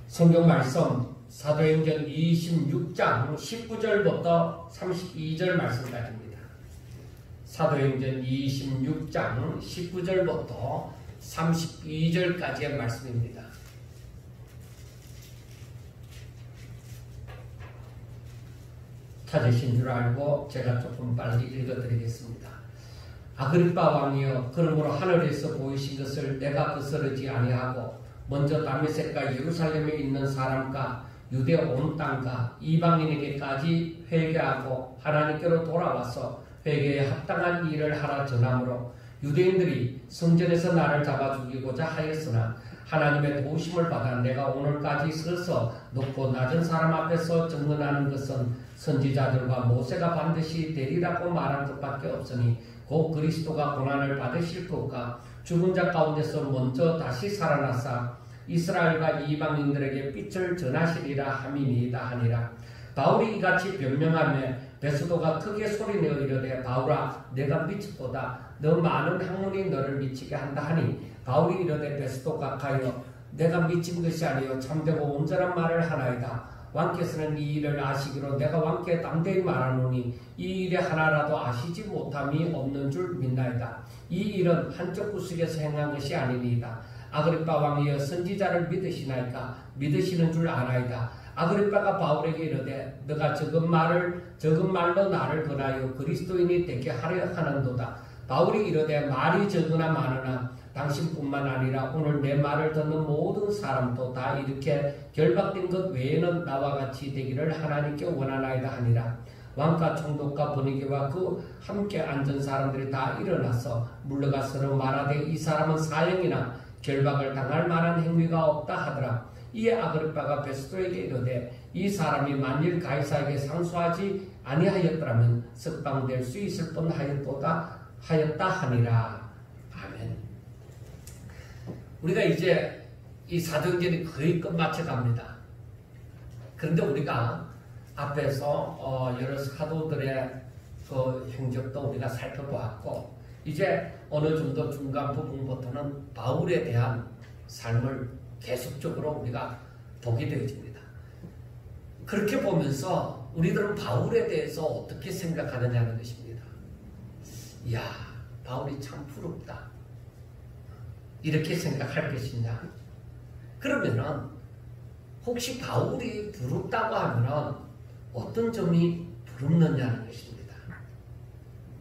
성경 말씀 사도행전 26장 19절부터 32절 말씀까지입니다. 사도행전 26장 19절부터 32절까지의 말씀입니다. 찾으신 줄 알고 제가 조금 빨리 읽어드리겠습니다. 아그리빠 왕이여, 그러므로 하늘에서 보이신 것을 내가 거스르지 아니하고 먼저 다메섹과 예루살렘에 있는 사람과 유대 온 땅과 이방인에게까지 회개하고 하나님께로 돌아와서 회개에 합당한 일을 하라 전함으로 유대인들이 성전에서 나를 잡아 죽이고자 하였으나 하나님의 도우심을 받아 내가 오늘까지 서서 높고 낮은 사람 앞에서 증언하는 것은 선지자들과 모세가 반드시 되리라고 말한 것밖에 없으니 곧 그리스도가 고난을 받으실 것과 죽은 자 가운데서 먼저 다시 살아나사 이스라엘과 이방인들에게 빛을 전하시리라 함이니이다 하니라. 바울이 이같이 변명하며 베스도가 크게 소리내어 이르되 바울아, 내가 미쳤도다. 너 많은 학문이 너를 미치게 한다 하니 바울이 이르되 베스도 각하여 내가 미친 것이 아니요 참되고 온전한 말을 하나이다. 왕께서는 이 일을 아시기로 내가 왕께 담대히 말하노니 이 일에 하나라도 아시지 못함이 없는 줄 믿나이다. 이 일은 한쪽 구석에서 행한 것이 아니니이다. 아그리빠 왕이여, 선지자를 믿으시나이까? 믿으시는 줄 아나이다. 아그리빠가 바울에게 이르되 너가 적은 말로 나를 권하여 그리스도인이 되게 하려 하는도다. 바울이 이르되 말이 적으나 많으나 당신뿐만 아니라 오늘 내 말을 듣는 모든 사람도 다 이렇게 결박된 것 외에는 나와 같이 되기를 하나님께 원하나이다 하니라. 왕과 총독과 분위기와 그 함께 앉은 사람들이 다 일어나서 물러가 서로 말하되 이 사람은 사형이나 결박을 당할 만한 행위가 없다 하더라. 이에 아그리빠가 베스도에게 이르되 이 사람이 만일 가이사에게 상소하지 아니하였더라면 석방될 수 있을 뻔하였다 하니라. 아멘. 우리가 이제 이 사도행전이 거의 끝마쳐 갑니다. 그런데 우리가 앞에서 여러 사도들의 그 행적도 우리가 살펴보았고 이제 어느 정도 중간 부분부터는 바울에 대한 삶을 계속적으로 우리가 보게 되어집니다. 그렇게 보면서 우리들은 바울에 대해서 어떻게 생각하느냐는 것입니다. 이야, 바울이 참 부럽다. 이렇게 생각할 것이냐? 그러면은 혹시 바울이 부럽다고 하면은 어떤 점이 부럽느냐는 것입니다.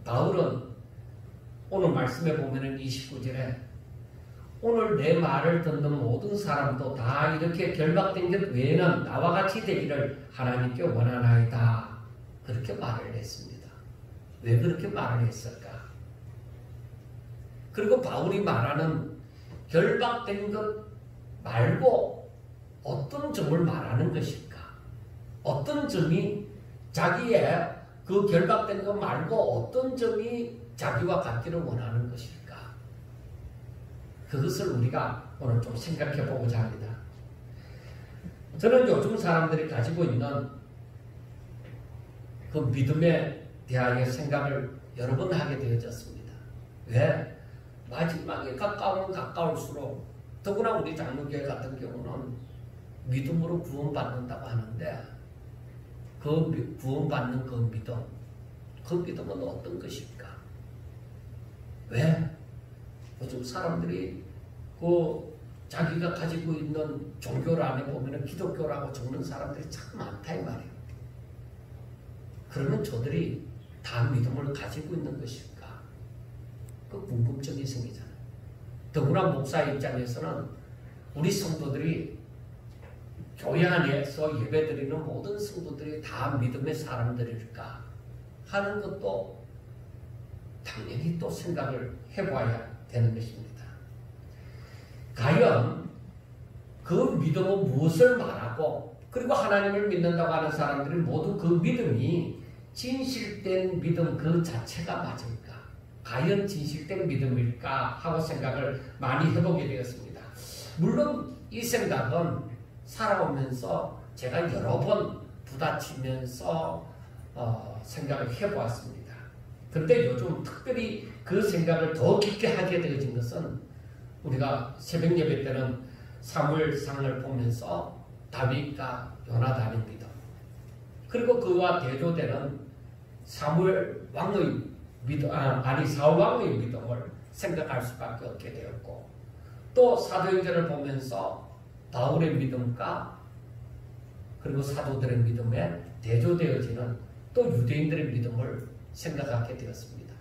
바울은 오늘 말씀에 보면은 29절에 오늘 내 말을 듣는 모든 사람도 다 이렇게 결박된 것 외에는 나와 같이 되기를 하나님께 원하나이다. 그렇게 말을 했습니다. 왜 그렇게 말을 했을까? 그리고 바울이 말하는 결박된 것 말고 어떤 점을 말하는 것일까? 어떤 점이 자기의 그 결박된 것 말고 어떤 점이 자기와 같기를 원하는 것일까? 그것을 우리가 오늘 좀 생각해 보고자 합니다. 저는 요즘 사람들이 가지고 있는 그 믿음에 대하여 생각을 여러 번 하게 되어졌습니다. 왜? 마지막에 가까우면 가까울수록 더구나 우리 장로교회 같은 경우는 믿음으로 구원받는다고 하는데 그 구원받는 그 믿음은 어떤 것일까? 왜? 요즘 사람들이 그 자기가 가지고 있는 종교를 안에 보면은 기독교라고 적는 사람들이 참 많다 이 말이에요. 그러면 저들이 다 믿음을 가지고 있는 것일까? 그 궁금증이 생기잖아요. 더구나 목사 입장에서는 우리 성도들이 교회 안에서 예배드리는 모든 성도들이 다 믿음의 사람들일까 하는 것도 당연히 또 생각을 해봐야 되는 것입니다. 과연 그 믿음은 무엇을 말하고 그리고 하나님을 믿는다고 하는 사람들이 모두 그 믿음이 진실된 믿음 그 자체가 맞을까? 과연 진실된 믿음일까? 하고 생각을 많이 해보게 되었습니다. 물론 이 생각은 살아오면서 제가 여러 번 부딪히면서 생각을 해보았습니다. 그런데 요즘 특별히 그 생각을 더 깊게 하게 되어진 것은 우리가 새벽 예배 때는 사무엘상을 보면서 다윗과 요나단의 믿음, 그리고 그와 대조되는 사무엘 왕의 믿음, 사울 왕의 믿음을 생각할 수밖에 없게 되었고, 또 사도행전을 보면서 바울의 믿음과 그리고 사도들의 믿음에 대조되어지는 또 유대인들의 믿음을 생각하게 되었습니다.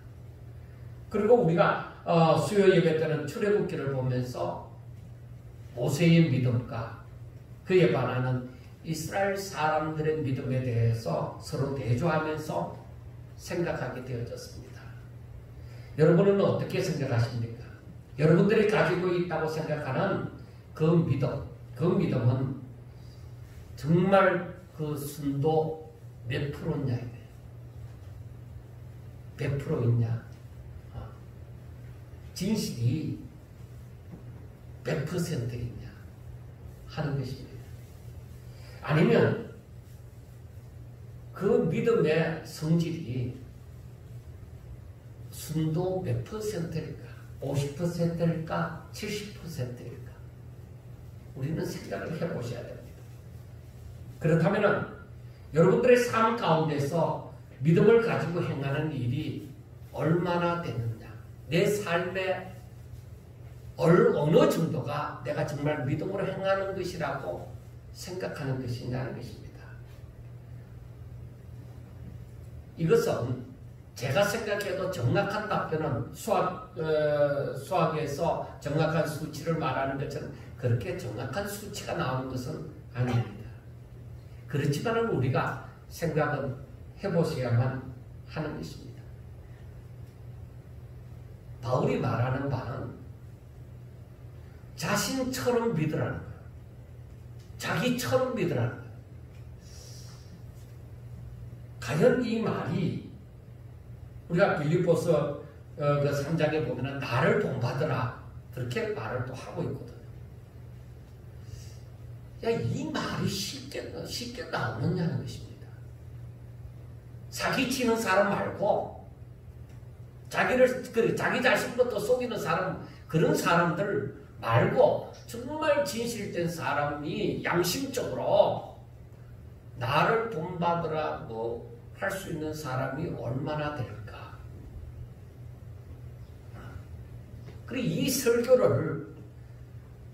그리고 우리가 수요 예배 때는 출애굽기를 보면서 모세의 믿음과 그에 반하는 이스라엘 사람들의 믿음에 대해서 서로 대조하면서 생각하게 되어졌습니다. 여러분은 어떻게 생각하십니까? 여러분들이 가지고 있다고 생각하는 그 믿음은 정말 그 순도 몇 프로냐? 몇 프로 있냐? 진실이 몇 퍼센트 있냐? 하는 것입니다. 아니면 그 믿음의 성질이 순도 몇 퍼센트일까? 50%일까? 70%일까? 우리는 생각을 해보셔야 됩니다. 그렇다면 여러분들의 삶 가운데서 믿음을 가지고 행하는 일이 얼마나 되느냐? 내 삶의 어느 정도가 내가 정말 믿음으로 행하는 것이라고 생각하는 것이냐는 것입니다. 이것은 제가 생각해도 정확한 답변은 수학에서 정확한 수치를 말하는 것처럼 그렇게 정확한 수치가 나오는 것은 아닙니다. 그렇지만 우리가 생각은 해보셔야만 하는 것입니다. 바울이 말하는 바는 자신처럼 믿으라는 거예요. 자기처럼 믿으라는 거예요. 과연 이 말이 우리가 빌립보서 그 3장에 보면 나를 본받으라 그렇게 말을 또 하고 있거든요. 야, 이 말이 쉽게 나오느냐는 것입니다. 사기치는 사람 말고 자기 자신부터 속이는 사람, 그런 사람들 말고 정말 진실된 사람이 양심적으로 나를 본받으라고 할 수 있는 사람이 얼마나 될까? 그리고 이 설교를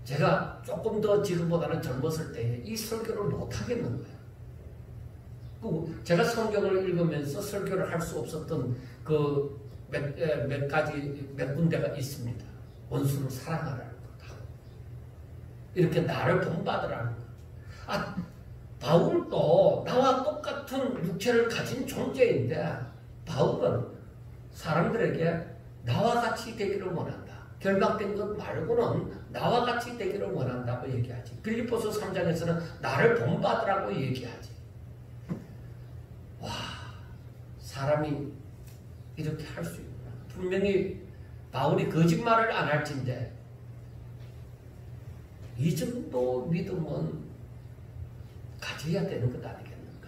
제가 조금 더 지금보다는 젊었을 때 이 설교를 못하겠는 거예요. 제가 성경을 읽으면서 설교를 할 수 없었던 그 몇 군데가 있습니다. 원수를 사랑하라는 것, 이렇게 나를 본받으라는 것. 바울도 나와 똑같은 육체를 가진 존재인데 바울은 사람들에게 나와 같이 되기를 원한다. 결박된 것 말고는 나와 같이 되기를 원한다고 얘기하지. 빌립보서 3장에서는 나를 본받으라고 얘기하지. 와, 사람이 이렇게 할 수 있구나. 분명히 바울이 거짓말을 안 할진데 이 정도 믿음은 가져야 되는 것 아니겠는가.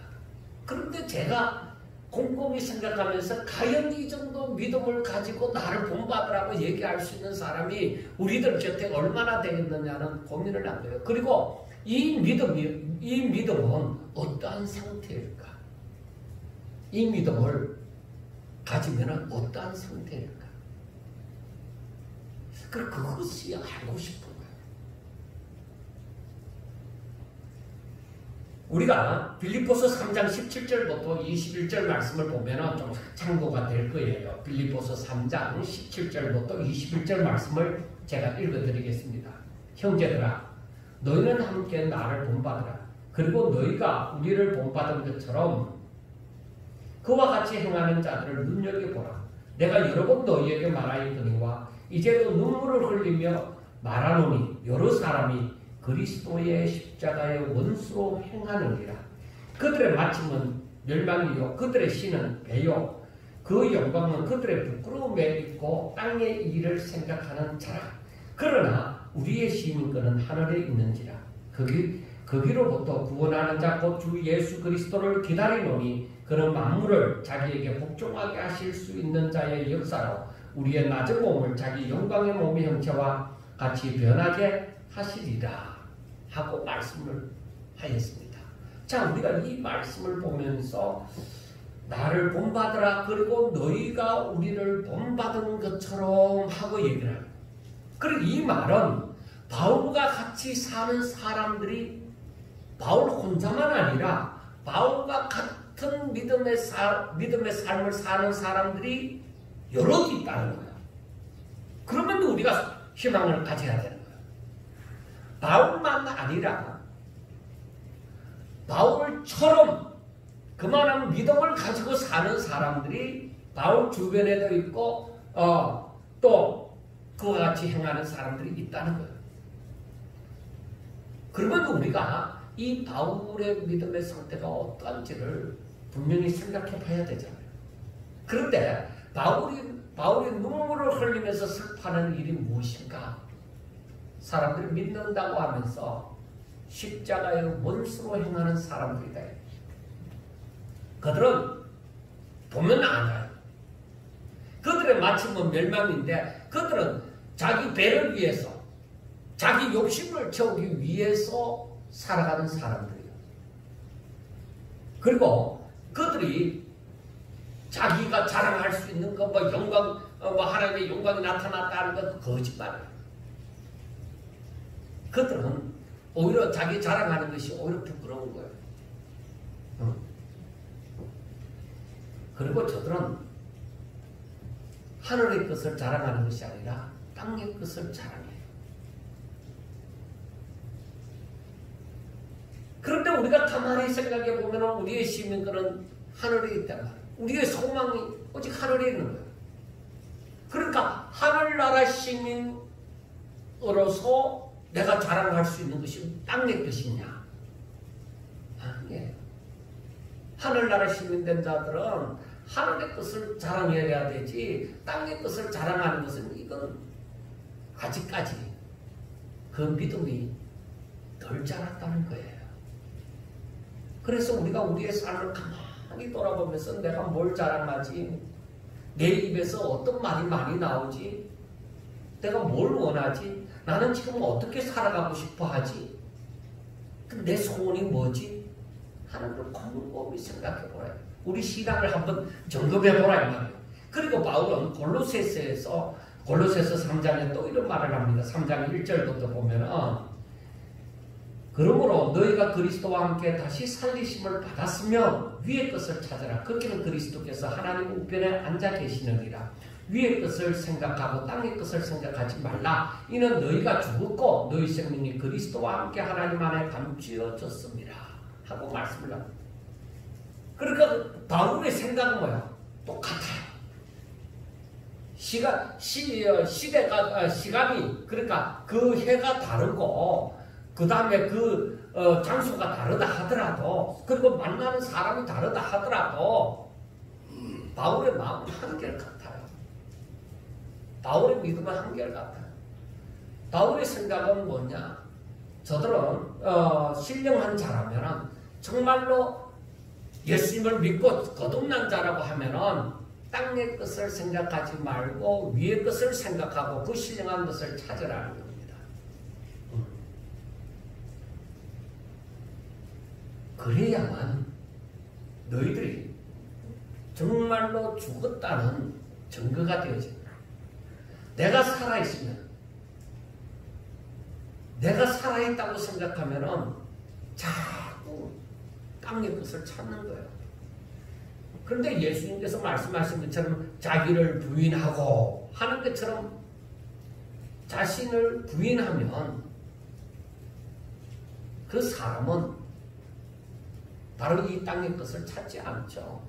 그런데 제가 곰곰이 생각하면서 과연 이 정도 믿음을 가지고 나를 본받으라고 얘기할 수 있는 사람이 우리들 곁에 얼마나 되겠느냐는 고민을 한 거예요. 그리고 이 믿음은 어떠한 상태일까? 이 믿음을 가지면 어떠한 상태일까? 그것이 알고 싶은 거예요. 우리가 빌립보서 3장 17절부터 21절 말씀을 보면 좀 참고가 될 거예요. 빌립보서 3장 17절부터 21절 말씀을 제가 읽어드리겠습니다. 형제들아, 너희는 함께 나를 본받으라. 그리고 너희가 우리를 본받은 것처럼 그와 같이 행하는 자들을 눈여겨보라. 내가 여러 번 너희에게 말하였거니와 이제도 눈물을 흘리며 말하노니 여러 사람이 그리스도의 십자가의 원수로 행하느니라. 그들의 마침은 멸망이요 그들의 신은 배요 그 영광은 그들의 부끄러움에 있고 땅의 일을 생각하는 자라. 그러나 우리의 시민권은 하늘에 있는지라. 거기로부터 구원하는 자 곧 주 예수 그리스도를 기다리노니 그는 만물을 자기에게 복종하게 하실 수 있는 자의 역사로 우리의 낮은 몸을 자기 영광의 몸의 형체와 같이 변하게 하시리라 하고 말씀을 하였습니다. 자, 우리가 이 말씀을 보면서 나를 본받으라, 그리고 너희가 우리를 본받은 것처럼 하고 얘기를 합니다. 그리고 이 말은 바울과 같이 사는 사람들이 바울 혼자만 아니라 바울과 같은 믿음의 삶을 사는 사람들이 여럿 있다는 거예요. 그러면 우리가 희망을 가져야 되는 거예요. 바울만 아니라 바울처럼 그만한 믿음을 가지고 사는 사람들이 바울 주변에도 있고 또 그와 같이 행하는 사람들이 있다는 거예요. 그러면 우리가 이 바울의 믿음의 상태가 어떠한지를 분명히 생각해 봐야 되잖아요. 그런데 바울이 눈물을 흘리면서 슬퍼하는 일이 무엇인가? 사람들이 믿는다고 하면서 십자가의 원수로 행하는 사람들이다. 그들은 보면 알아요. 그들의 마침은 멸망인데 그들은 자기 배를 위해서 자기 욕심을 채우기 위해서 살아가는 사람들이에요. 그리고 그들이 자기가 자랑할 수 있는 것, 영광, 하나님의 영광이 나타났다는 것 거짓말이에요. 그들은 오히려 자기 자랑하는 것이 오히려 부끄러운 거예요. 그리고 저들은 하늘의 것을 자랑하는 것이 아니라 땅의 것을 자랑해요. 그런데 우리가 가만히 생각해 보면 우리의 시민들은 하늘에 있단 말이에요. 우리의 소망이 오직 하늘에 있는 거예요. 그러니까 하늘나라 시민으로서 내가 자랑할 수 있는 것이 땅의 것이냐? 아니에요. 하늘나라 시민 된 자들은 하늘의 것을 자랑해야 되지 땅의 것을 자랑하는 것은 이건 아직까지 그 믿음이 덜 자랐다는 거예요. 그래서 우리가 우리의 삶을 가만히 돌아보면서 내가 뭘 자랑하지? 내 입에서 어떤 말이 많이 나오지? 내가 뭘 원하지? 나는 지금 어떻게 살아가고 싶어 하지? 내 소원이 뭐지? 하는 걸 곰곰이 생각해 보라. 우리 신앙을 한번 점검해 보라 이 말이에요. 그리고 바울은 골로새서 3장에 또 이런 말을 합니다. 3장 1절부터 보면은 그러므로 너희가 그리스도와 함께 다시 살리심을 받았으면 위의 것을 찾아라. 거기는 그리스도께서 하나님 우편에 앉아 계시느니라. 위의 것을 생각하고 땅의 것을 생각하지 말라. 이는 너희가 죽었고 너희 생명이 그리스도와 함께 하나님 안에 감추어졌습니다. 하고 말씀을 합니다. 그러니까 바울의 생각은 뭐야? 똑같아요. 시간이 그러니까 그 해가 다르고 그 다음에 그 장소가 다르다 하더라도 그리고 만나는 사람이 다르다 하더라도 바울의 마음은 한결같아요. 바울의 믿음은 한결같아요. 바울의 생각은 뭐냐? 저들은 신령한 자라면 정말로 예수님을 믿고 거듭난 자라고 하면은 땅의 것을 생각하지 말고 위의 것을 생각하고 그 신령한 것을 찾으라는 겁니다. 그래야만 너희들이 정말로 죽었다는 증거가 되어집니다. 내가 살아있으면, 내가 살아있다고 생각하면은 자꾸 땅의 것을 찾는 거예요. 그런데 예수님께서 말씀하신 것처럼 자기를 부인하고 하는 것처럼 자신을 부인하면 그 사람은 바로 이 땅의 것을 찾지 않죠.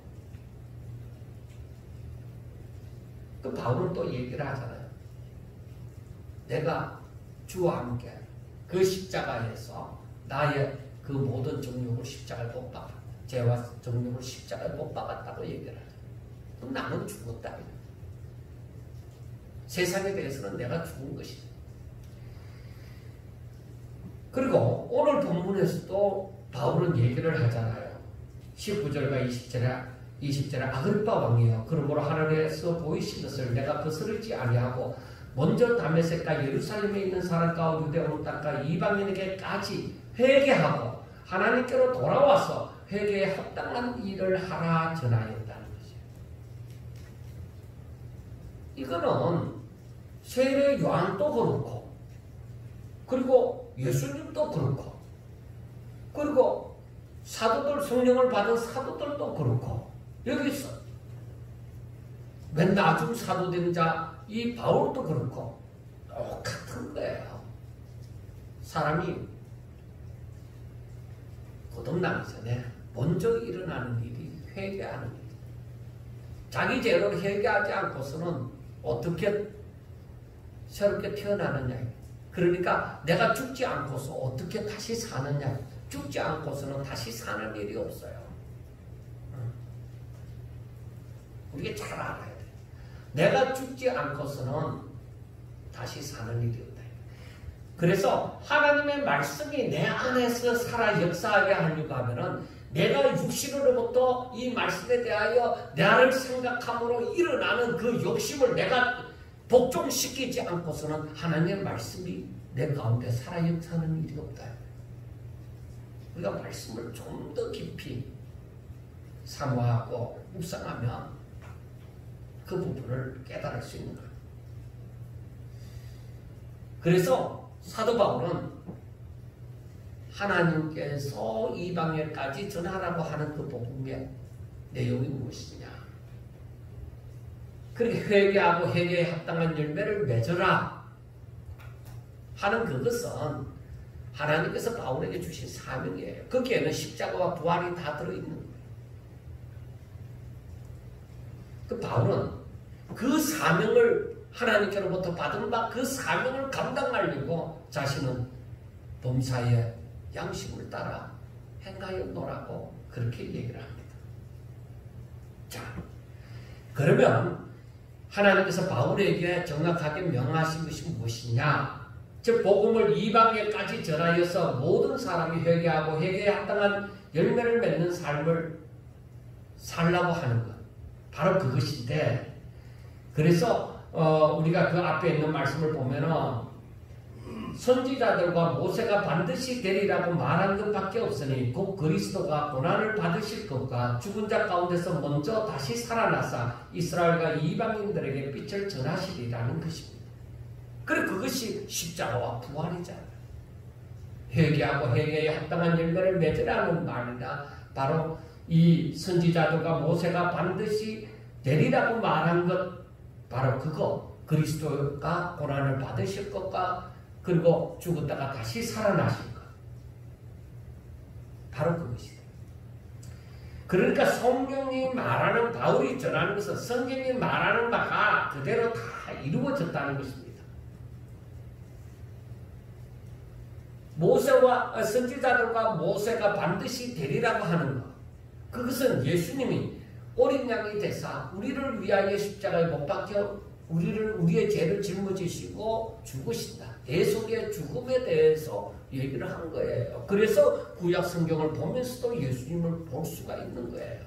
그 바울은 또 얘기를 하잖아요. 내가 주와 함께 그 십자가에서 나의 그 모든 정욕을 십자가에 못 박았다. 죄와 정욕을 십자가에 못 박았다고 얘기를 하죠. 그럼 나는 죽었다. 세상에 대해서는 내가 죽은 것이다. 그리고 오늘 본문에서도 바울은 얘기를 하잖아요. 19절과 20절에 아그리빠 왕이여 그러므로 하늘에서 보이신 것을 내가 거스르지 아니하고 먼저 다메섹과 예루살렘에 있는 사람과 유대 온 땅과 이방인에게까지 회개하고 하나님께로 돌아와서 회개에 합당한 일을 하라 전하였다는 것이에요. 이거는 세례 요한도 그렇고, 그리고 예수님도 그렇고, 그리고 사도들, 성령을 받은 사도들도 그렇고, 여기서 맨 나중 사도된 자 이 바울도 그렇고 똑같은 거예요. 사람이 거듭나기 전에 먼저 일어나는 일이 회개하는 일. 자기 죄를 회개하지 않고서는 어떻게 새롭게 태어나느냐. 그러니까 내가 죽지 않고서 어떻게 다시 사느냐. 죽지 않고서는 다시 사는 일이 없어요. 우리가 잘 알아야 돼. 내가 죽지 않고서는 다시 사는 일이 없다. 그래서 하나님의 말씀이 내 안에서 살아 역사하게 하려고 하면은 내가 육신으로부터 이 말씀에 대하여 나를 생각함으로 일어나는 그 욕심을 내가 복종시키지 않고서는 하나님의 말씀이 내 가운데 살아 역사하는 일이 없다. 우리가 말씀을 좀 더 깊이 사모하고 묵상하면 그 부분을 깨달을 수 있는 거예요. 그래서 사도 바울은 하나님께서 이방인까지 전하라고 하는 그 복음의 내용이 무엇이냐. 그렇게 회개하고 회개에 합당한 열매를 맺어라 하는 그것은 하나님께서 바울에게 주신 사명이에요. 거기에는 십자가와 부활이 다 들어있는 거예요. 그 바울은 그 사명을 하나님께로부터 받은 바 그 사명을 감당하려고 자신은 범사의 양심을 따라 행하였노라고 그렇게 얘기를 합니다. 자, 그러면 하나님께서 바울에게 정확하게 명하신 것이 무엇이냐? 즉 복음을 이방에까지 전하여서 모든 사람이 회개하고 회개에 합당한 열매를 맺는 삶을 살라고 하는 것. 바로 그것인데, 그래서 우리가 그 앞에 있는 말씀을 보면은 선지자들과 모세가 반드시 되리라고 말한 것밖에 없으니 곧 그리스도가 고난을 받으실 것과 죽은 자 가운데서 먼저 다시 살아나사 이스라엘과 이방인들에게 빛을 전하시리라는 것입니다. 그리고 그것이 십자가와 부활이잖아요. 회개하고 회개에 합당한 열매를 맺으라는 말이다. 바로 이 선지자들과 모세가 반드시 되리라고 말한 것, 바로 그거, 그리스도가 고난을 받으실 것과 그리고 죽었다가 다시 살아나실 것, 바로 그것이다. 그러니까 성경이 말하는, 바울이 전하는 것은 성경이 말하는 바가 그대로 다 이루어졌다는 것입니다. 모세와 선지자들과 모세가 반드시 되리라고 하는 것, 그것은 예수님이 어린 양이 되사 우리를 위하여 십자가에 못 박혀 우리의 죄를 짊어지시고 죽으신다. 대속의 죽음에 대해서 얘기를 한 거예요. 그래서 구약 성경을 보면서도 예수님을 볼 수가 있는 거예요.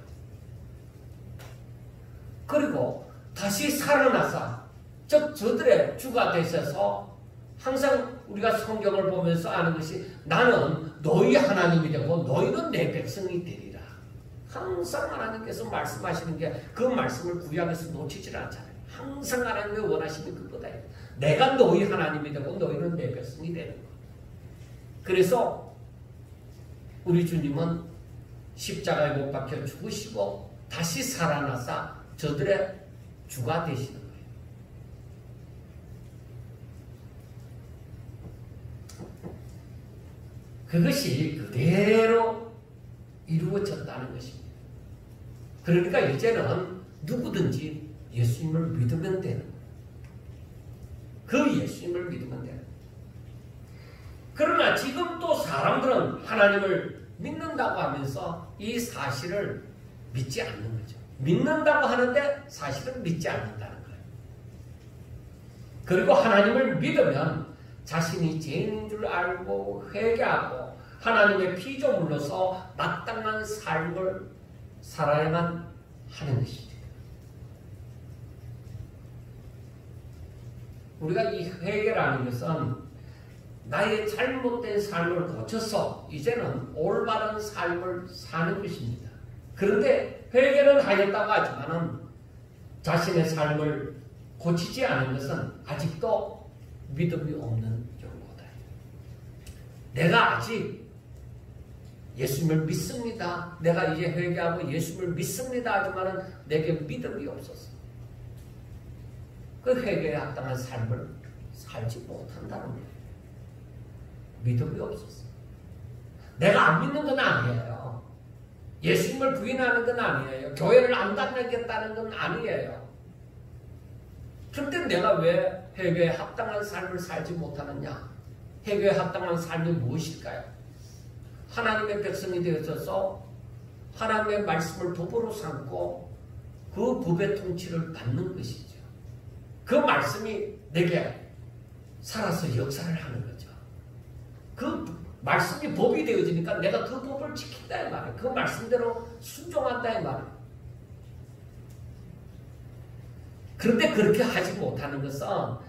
그리고 다시 살아나사, 즉 저들의 주가 되셔서 항상 우리가 성경을 보면서 아는 것이 나는 너희 하나님이 되고 너희는 내 백성이 되리라. 항상 하나님께서 말씀하시는 게 그 말씀을 구약에서 놓치질 않잖아요. 항상 하나님이 원하시는 그거다. 내가 너희 하나님이 되고 너희는 내 백성이 되는 것. 그래서 우리 주님은 십자가에 못 박혀 죽으시고 다시 살아나사 저들의 주가 되시는 거예요. 그것이 그대로 이루어졌다는 것입니다. 그러니까 이제는 누구든지 예수님을 믿으면 되는 거예요. 그 예수님을 믿으면 되는 거예요. 그러나 지금 또 사람들은 하나님을 믿는다고 하면서 이 사실을 믿지 않는 거죠. 믿는다고 하는데 사실은 믿지 않는다는 거예요. 그리고 하나님을 믿으면 자신이 죄인인 줄 알고 회개하고 하나님의 피조물로서 마땅한 삶을 살아야만 하는 것입니다. 우리가 이 회개라는 것은 나의 잘못된 삶을 고쳐서 이제는 올바른 삶을 사는 것입니다. 그런데 회개는 하였다고 하지만은 자신의 삶을 고치지 않은 것은 아직도 믿음이 없는 경우다. 내가 아직 예수님을 믿습니다. 내가 이제 회개하고 예수님을 믿습니다. 하지만은 내게 믿음이 없었어. 그 회개에 합당한 삶을 살지 못한다는 거예요. 믿음이 없었어. 내가 안 믿는 건 아니에요. 예수님을 부인하는 건 아니에요. 교회를 안 다니겠다는 건 아니에요. 그런데 내가 왜 회개에 합당한 삶을 살지 못하느냐? 회개에 합당한 삶이 무엇일까요? 하나님의 백성이 되어서 하나님의 말씀을 법으로 삼고 그 법의 통치를 받는 것이죠. 그 말씀이 내게 살아서 역사를 하는 거죠. 그 말씀이 법이 되어지니까 내가 그 법을 지킨다 이 말이에요. 그 말씀대로 순종한다 이 말이에요. 그런데 그렇게 하지 못하는 것은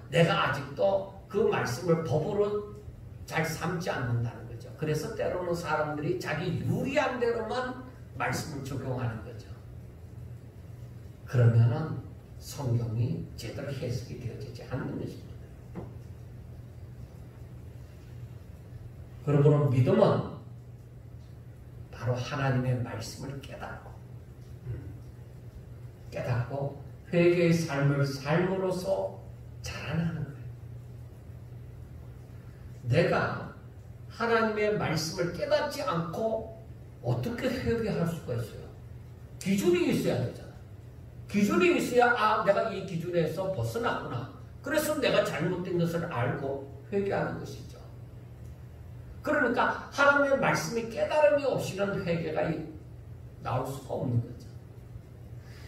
내가 아직도 그 말씀을 법으로 잘 삼지 않는다는 거죠. 그래서 때로는 사람들이 자기 유리한 대로만 말씀을 적용하는 거죠. 그러면은 성경이 제대로 해석이 되어지지 않는 것입니다. 그러므로 믿음은 바로 하나님의 말씀을 깨닫고 회개의 삶을 삶으로써 자라나는 거예요. 내가 하나님의 말씀을 깨닫지 않고 어떻게 회개할 수가 있어요? 기준이 있어야 되잖아요. 기준이 있어야 내가 이 기준에서 벗어났구나. 그래서 내가 잘못된 것을 알고 회개하는 것이죠. 그러니까 하나님의 말씀이 깨달음이 없이는 회개가 나올 수가 없는 거죠.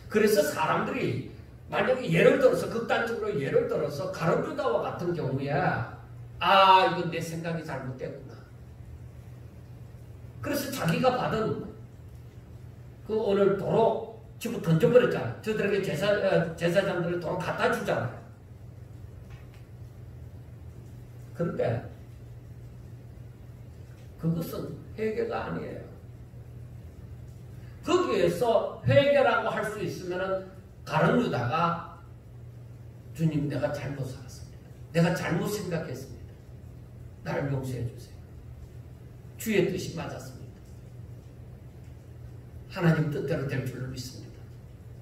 그래서 사람들이 만약에 예를 들어서 극단적으로 예를 들어서 가룟유다와 같은 경우에 이건 내 생각이 잘못됐구나. 그래서 자기가 받은 그 오늘 도로 집어 던져버렸잖아요. 저들에게 제사장들이 도로 갖다 주잖아요. 그런데 그것은 회개가 아니에요. 거기에서 회개라고 할 수 있으면은 가룟유다가 주님 내가 잘못 살았습니다. 내가 잘못 생각했습니다. 나를 용서해 주세요. 주의 뜻이 맞았습니다. 하나님 뜻대로 될 줄로 믿습니다.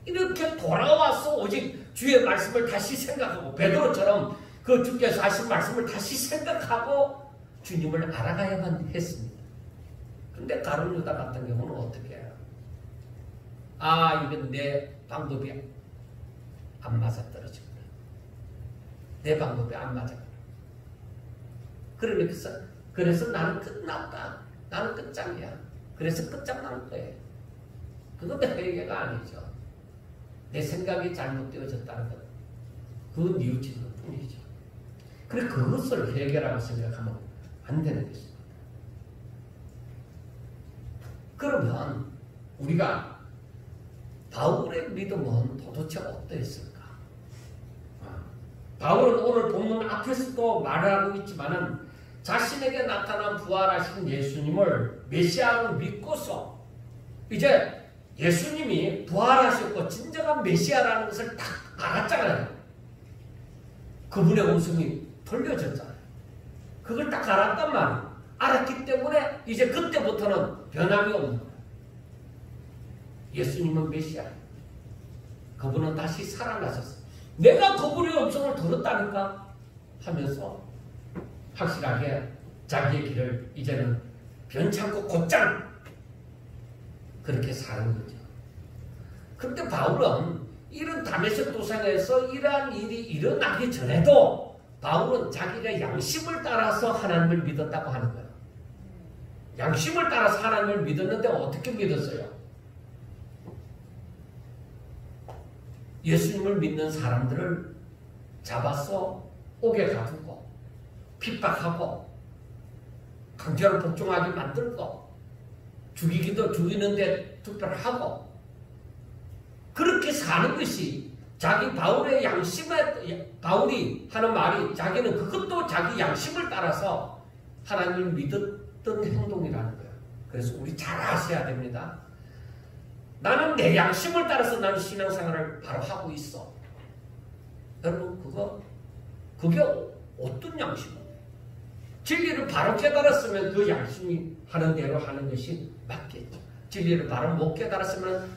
이렇게 돌아와서 오직 주의 말씀을 다시 생각하고 베드로처럼 그 주께서 하신 말씀을 다시 생각하고 주님을 알아가야만 했습니다. 근데 가룟유다 같은 경우는 어떻게 해요? 이건 내 방법이 안 맞아떨어집니다. 내 방법이 안 맞아. 그래서 나는 끝났다. 나는 끝장이야. 그래서 끝장난 거예요. 그건 회개가 아니죠. 내 생각이 잘못되어졌다는 것. 그건 뉘우치는 것 뿐이죠. 그래 그것을 회개라고 생각하면 안 되는 것입니다. 그러면 우리가 바울의 믿음은 도대체 어떠했을까? 바울은 오늘 본문 앞에서도 말하고 있지만은 자신에게 나타난 부활하신 예수님을 메시아로 믿고서 이제 예수님이 부활하셨고 진정한 메시아라는 것을 딱 알았잖아요. 그분의 음성이 들려졌잖아요. 그걸 딱 알았단 말이에요. 알았기 때문에 이제 그때부터는 변함이 없는 거예요. 예수님은 메시아. 그분은 다시 살아나셨어요. 내가 그분의 음성을 들었다니까 하면서 확실하게 자기의 길을 이제는 변찮고 곧장 그렇게 사는 거죠. 그런데 바울은 이런 다메섹 도상에서 이러한 일이 일어나기 전에도 바울은 자기가 양심을 따라서 하나님을 믿었다고 하는 거예요. 양심을 따라서 하나님을 믿었는데 어떻게 믿었어요? 예수님을 믿는 사람들을 잡아서 옥에 가두고 핍박하고 강제로 복종하게 만들고 죽이기도 죽이는데 투표를 하고 그렇게 사는 것이 자기 바울의 양심에 바울이 하는 말이 자기는 그것도 자기 양심을 따라서 하나님을 믿었던 행동이라는 거예요. 그래서 우리 잘 아셔야 됩니다. 나는 내 양심을 따라서 나는 신앙생활을 바로 하고 있어. 여러분 그게 어떤 양심이에요? 진리를 바로 깨달았으면 그 양심이 하는 대로 하는 것이 맞겠죠. 진리를 바로 못 깨달았으면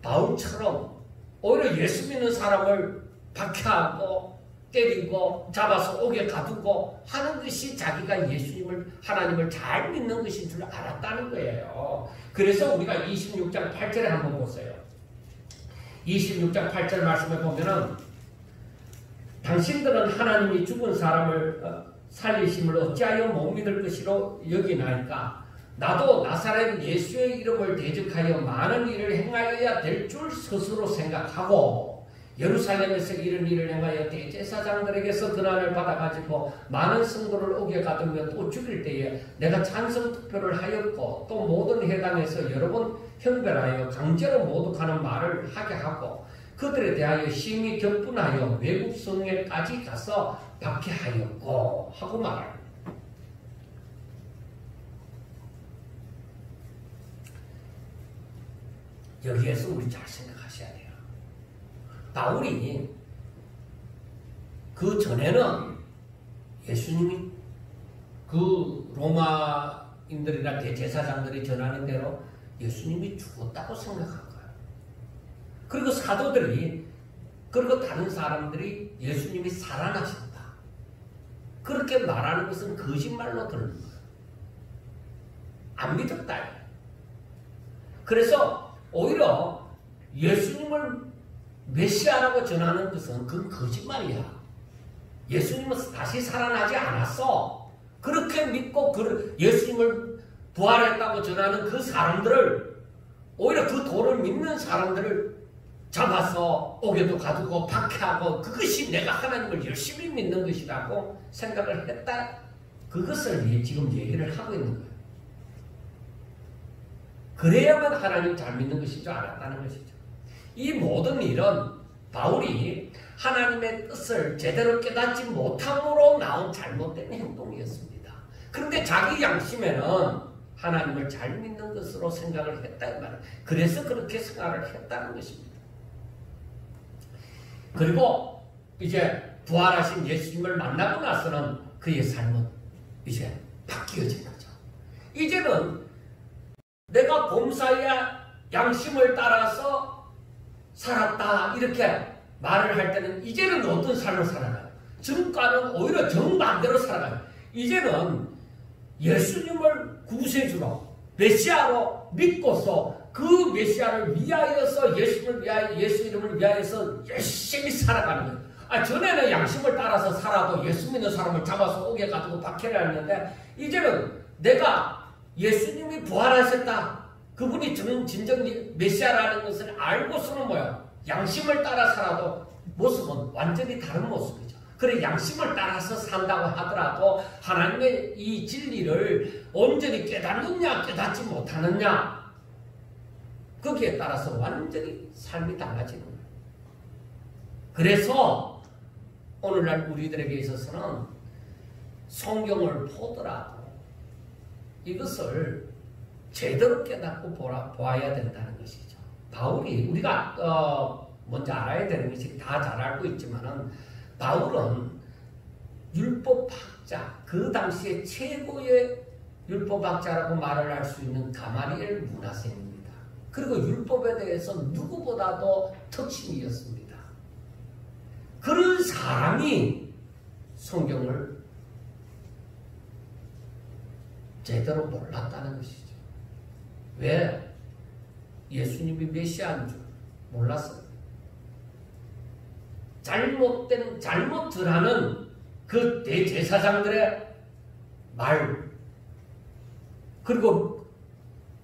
바울처럼 오히려 예수 믿는 사람을 박해하고 때리고 잡아서 옥에 가두고 하는 것이 자기가 예수님을 하나님을 잘 믿는 것인 줄 알았다는 거예요. 그래서 우리가 26장 8절에 한번 보세요. 26장 8절 말씀에 보면은 당신들은 하나님이 죽은 사람을 살리심을 어찌하여 못 믿을 것이로 여기나이까 나도 나사렛 예수의 이름을 대적하여 많은 일을 행하여야 될 줄 스스로 생각하고 예루살렘에서 이런 일을 행하여 대제사장들에게서 권한을 받아가지고 많은 성도를 옥에 가두며 또 죽일 때에 내가 찬성 투표를 하였고 또 모든 회당에서 여러 번 형별하여 강제로 모독하는 말을 하게 하고 그들에 대하여 심히 격분하여 외국 성에까지 가서 박해하였고 하고 말합니다. 여기에서 우리 잘 생각하셔야 돼요. 바울이 그 전에는 예수님이 그 로마인들이나 대제사장들이 전하는 대로 예수님이 죽었다고 생각한 거예요. 그리고 사도들이 그리고 다른 사람들이 예수님이 살아나셨다. 그렇게 말하는 것은 거짓말로 들는 거예요. 안 믿었다. 그래서 오히려 예수님을 메시아라고 전하는 것은 그건 거짓말이야. 예수님은 다시 살아나지 않았어. 그렇게 믿고 예수님을 부활했다고 전하는 그 사람들을 오히려 그 도를 믿는 사람들을 잡아서 옥에도 가두고 박해하고 그것이 내가 하나님을 열심히 믿는 것이라고 생각을 했다. 그것을 지금 얘기를 하고 있는 거예요. 그래야만 하나님 잘 믿는 것인 줄 알았다는 것이죠. 이 모든 일은 바울이 하나님의 뜻을 제대로 깨닫지 못함으로 나온 잘못된 행동이었습니다. 그런데 자기 양심에는 하나님을 잘 믿는 것으로 생각을 했다는 말이에요. 그래서 그렇게 생각을 했다는 것입니다. 그리고 이제 부활하신 예수님을 만나고 나서는 그의 삶은 이제 바뀌어진 거죠. 이제는 내가 범사야 양심을 따라서 살았다 이렇게 말을 할 때는 이제는 어떤 삶을 살아가요? 지금과는 오히려 정반대로 살아가요. 이제는 예수님을 구세주로 메시아로 믿고서 그 메시아를 위하여서 예수 이름을 위하여서 열심히 살아가는 거예요. 전에는 양심을 따라서 살아도 예수 믿는 사람을 잡아서 옥에 가두고 박해를 했는데 이제는 내가 예수님이 부활하셨다. 그분이 진정 메시아라는 것을 알고서는 뭐야? 양심을 따라 살아도 모습은 완전히 다른 모습이죠. 그래 양심을 따라서 산다고 하더라도 하나님의 이 진리를 온전히 깨닫느냐 깨닫지 못하느냐 거기에 따라서 완전히 삶이 달라지는 거예요. 그래서 오늘날 우리들에게 있어서는 성경을 보더라도 이것을 제대로 깨닫고 보아야 된다는 것이죠. 바울이 우리가 먼저 알아야 되는 것이 다 잘 알고 있지만은 바울은 율법학자, 그 당시에 최고의 율법학자라고 말을 할 수 있는 가마리엘 문하생입니다. 그리고 율법에 대해서 누구보다도 특신이었습니다. 그런 사람이 성경을 제대로 몰랐다는 것이죠. 왜? 예수님이 메시아인 줄 몰랐어요. 잘못들 하는 그 대제사장들의 말, 그리고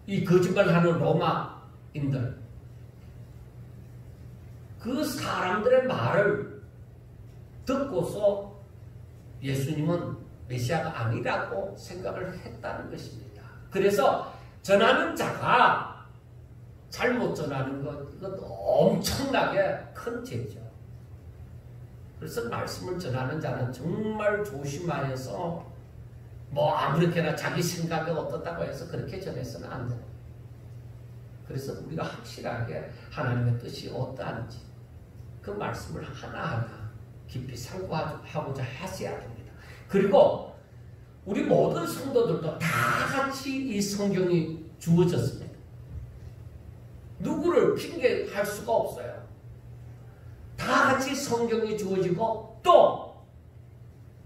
이 거짓말하는 로마인들, 그 사람들의 말을 듣고서 예수님은 메시아가 아니라고 생각을 했다는 것입니다. 그래서 전하는 자가 잘못 전하는 것, 이건 엄청나게 큰 죄죠. 그래서 말씀을 전하는 자는 정말 조심하여서 뭐 아무렇게나 자기 생각이 어떻다고 해서 그렇게 전해서는 안 돼요. 그래서 우리가 확실하게 하나님의 뜻이 어떠한지 그 말씀을 하나하나 깊이 상고하고자 하셔야 됩니다. 그리고 우리 모든 성도들도 다 같이 이 성경이 주어졌습니다. 누구를 핑계할 수가 없어요. 다 같이 성경이 주어지고 또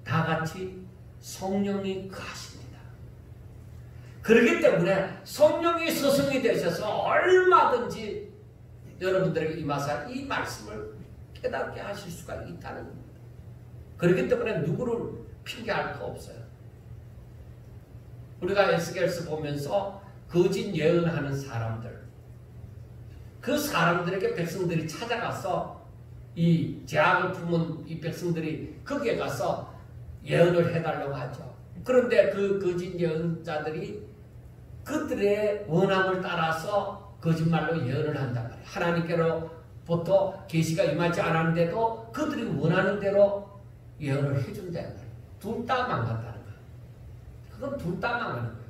다 같이 성령이 거하십니다. 그렇기 때문에 성령이 스승이 되셔서 얼마든지 여러분들에게 임하사 이 말씀을 깨닫게 하실 수가 있다는 겁니다. 그렇기 때문에 누구를 핑계할 거 없어요. 우리가 에스겔서 보면서 거짓 예언하는 사람들, 그 사람들에게 백성들이 찾아가서 이 제약을 품은 이 백성들이 거기에 가서 예언을 해달라고 하죠. 그런데 그 거짓 예언자들이 그들의 원함을 따라서 거짓말로 예언을 한단 말이에요. 하나님께로부터 계시가 임하지 않았는데도 그들이 원하는 대로 예언을 해준다는 거예요. 둘 다 망한다는 거예요. 그건 둘 다 망하는 거예요.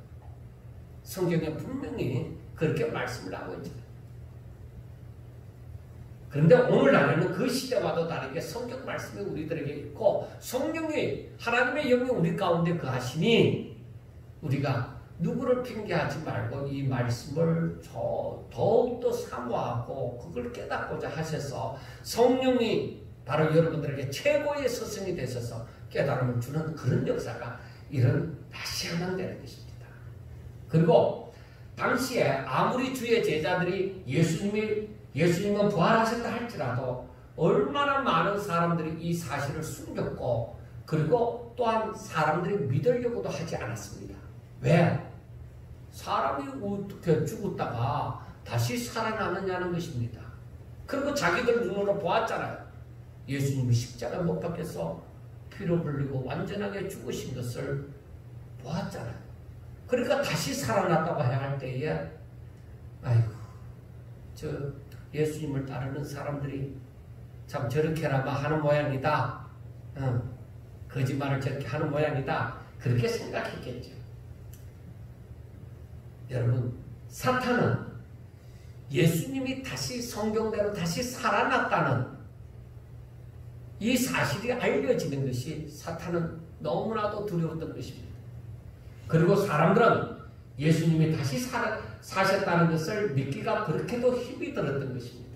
성경에 분명히 그렇게 말씀을 하고 있잖아요. 그런데 오늘날에는 그 시대와도 다르게 성경 말씀이 우리들에게 있고 성령이 하나님의 영이 우리 가운데 거하시니 우리가 누구를 핑계하지 말고 이 말씀을 더욱더 사모하고 그걸 깨닫고자 하셔서 성령이 바로 여러분들에게 최고의 스승이 되셔서 깨달음을 주는 그런 역사가 다시 한번되는 것입니다. 그리고 당시에 아무리 주의 제자들이 예수님은 부활하셨다 할지라도 얼마나 많은 사람들이 이 사실을 숨겼고 그리고 또한 사람들이 믿으려고도 하지 않았습니다. 왜? 사람이 어떻게 죽었다가 다시 살아나느냐는 것입니다. 그리고 자기들 눈으로 보았잖아요. 예수님이 십자가 못 박혀서 피를 흘리고 완전하게 죽으신 것을 보았잖아요. 그러니까 다시 살아났다고 해야 할 때에 아이고 예수님을 따르는 사람들이 참 저렇게나마 하는 모양이다. 거짓말을 저렇게 하는 모양이다. 그렇게 생각했겠죠. 여러분, 사탄은 예수님이 다시 성경대로 다시 살아났다는 이 사실이 알려지는 것이 사탄은 너무나도 두려웠던 것입니다. 그리고 사람들은 예수님이 다시 사셨다는 것을 믿기가 그렇게도 힘이 들었던 것입니다.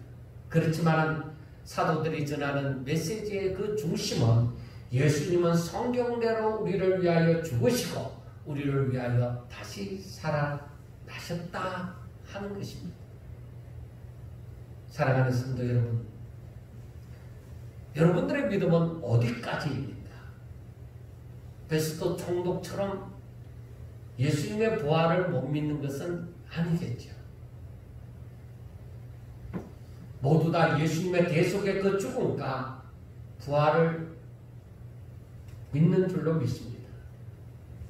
그렇지만 사도들이 전하는 메시지의 그 중심은 예수님은 성경대로 우리를 위하여 죽으시고 우리를 위하여 다시 살아나셨다 하는 것입니다. 사랑하는 성도 여러분, 여러분들의 믿음은 어디까지입니까? 베스도 총독처럼 예수님의 부활을 못 믿는 것은 아니겠죠. 모두 다 예수님의 대속의 그 죽음과 부활을 믿는 줄로 믿습니다.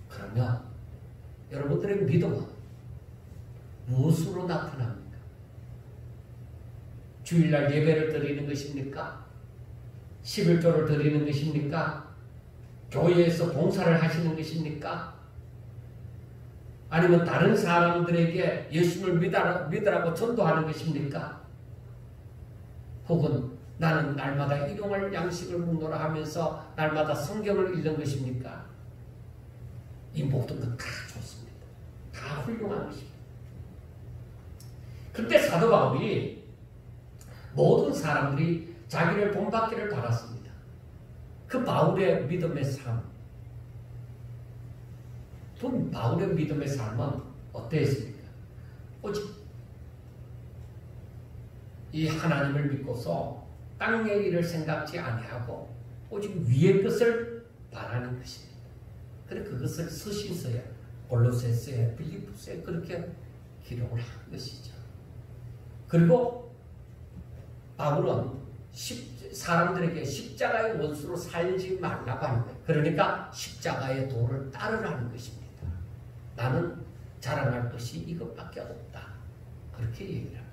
그러면 여러분들의 믿음은 무엇으로 나타납니까? 주일날 예배를 드리는 것입니까? 11조를 드리는 것입니까? 교회에서 봉사를 하시는 것입니까? 아니면 다른 사람들에게 예수님을 믿으라고 전도하는 것입니까? 혹은 나는 날마다 일용할 양식을 먹노라 하면서 날마다 성경을 읽는 것입니까? 이 모든 것 다 좋습니다. 다 훌륭한 것입니다. 그때 사도 바울이 모든 사람들이 자기를 본받기를 바랐습니다. 그 바울의 믿음의 삶, 바울의 믿음의 삶은 어땠습니까? 오직 이 하나님을 믿고서 땅의 일을 생각지 아니하고 오직 위의 것을 바라는 것입니다. 그래 그것을 서신서에 골로새서에 빌립보서에 그렇게 기록을 한 것이죠. 그리고 바울은 사람들에게 십자가의 원수로 살지 말라고 하는 거예요. 그러니까 십자가의 도를 따르라는 것입니다. 나는 자랑할 것이 이것밖에 없다. 그렇게 얘기를 합니다.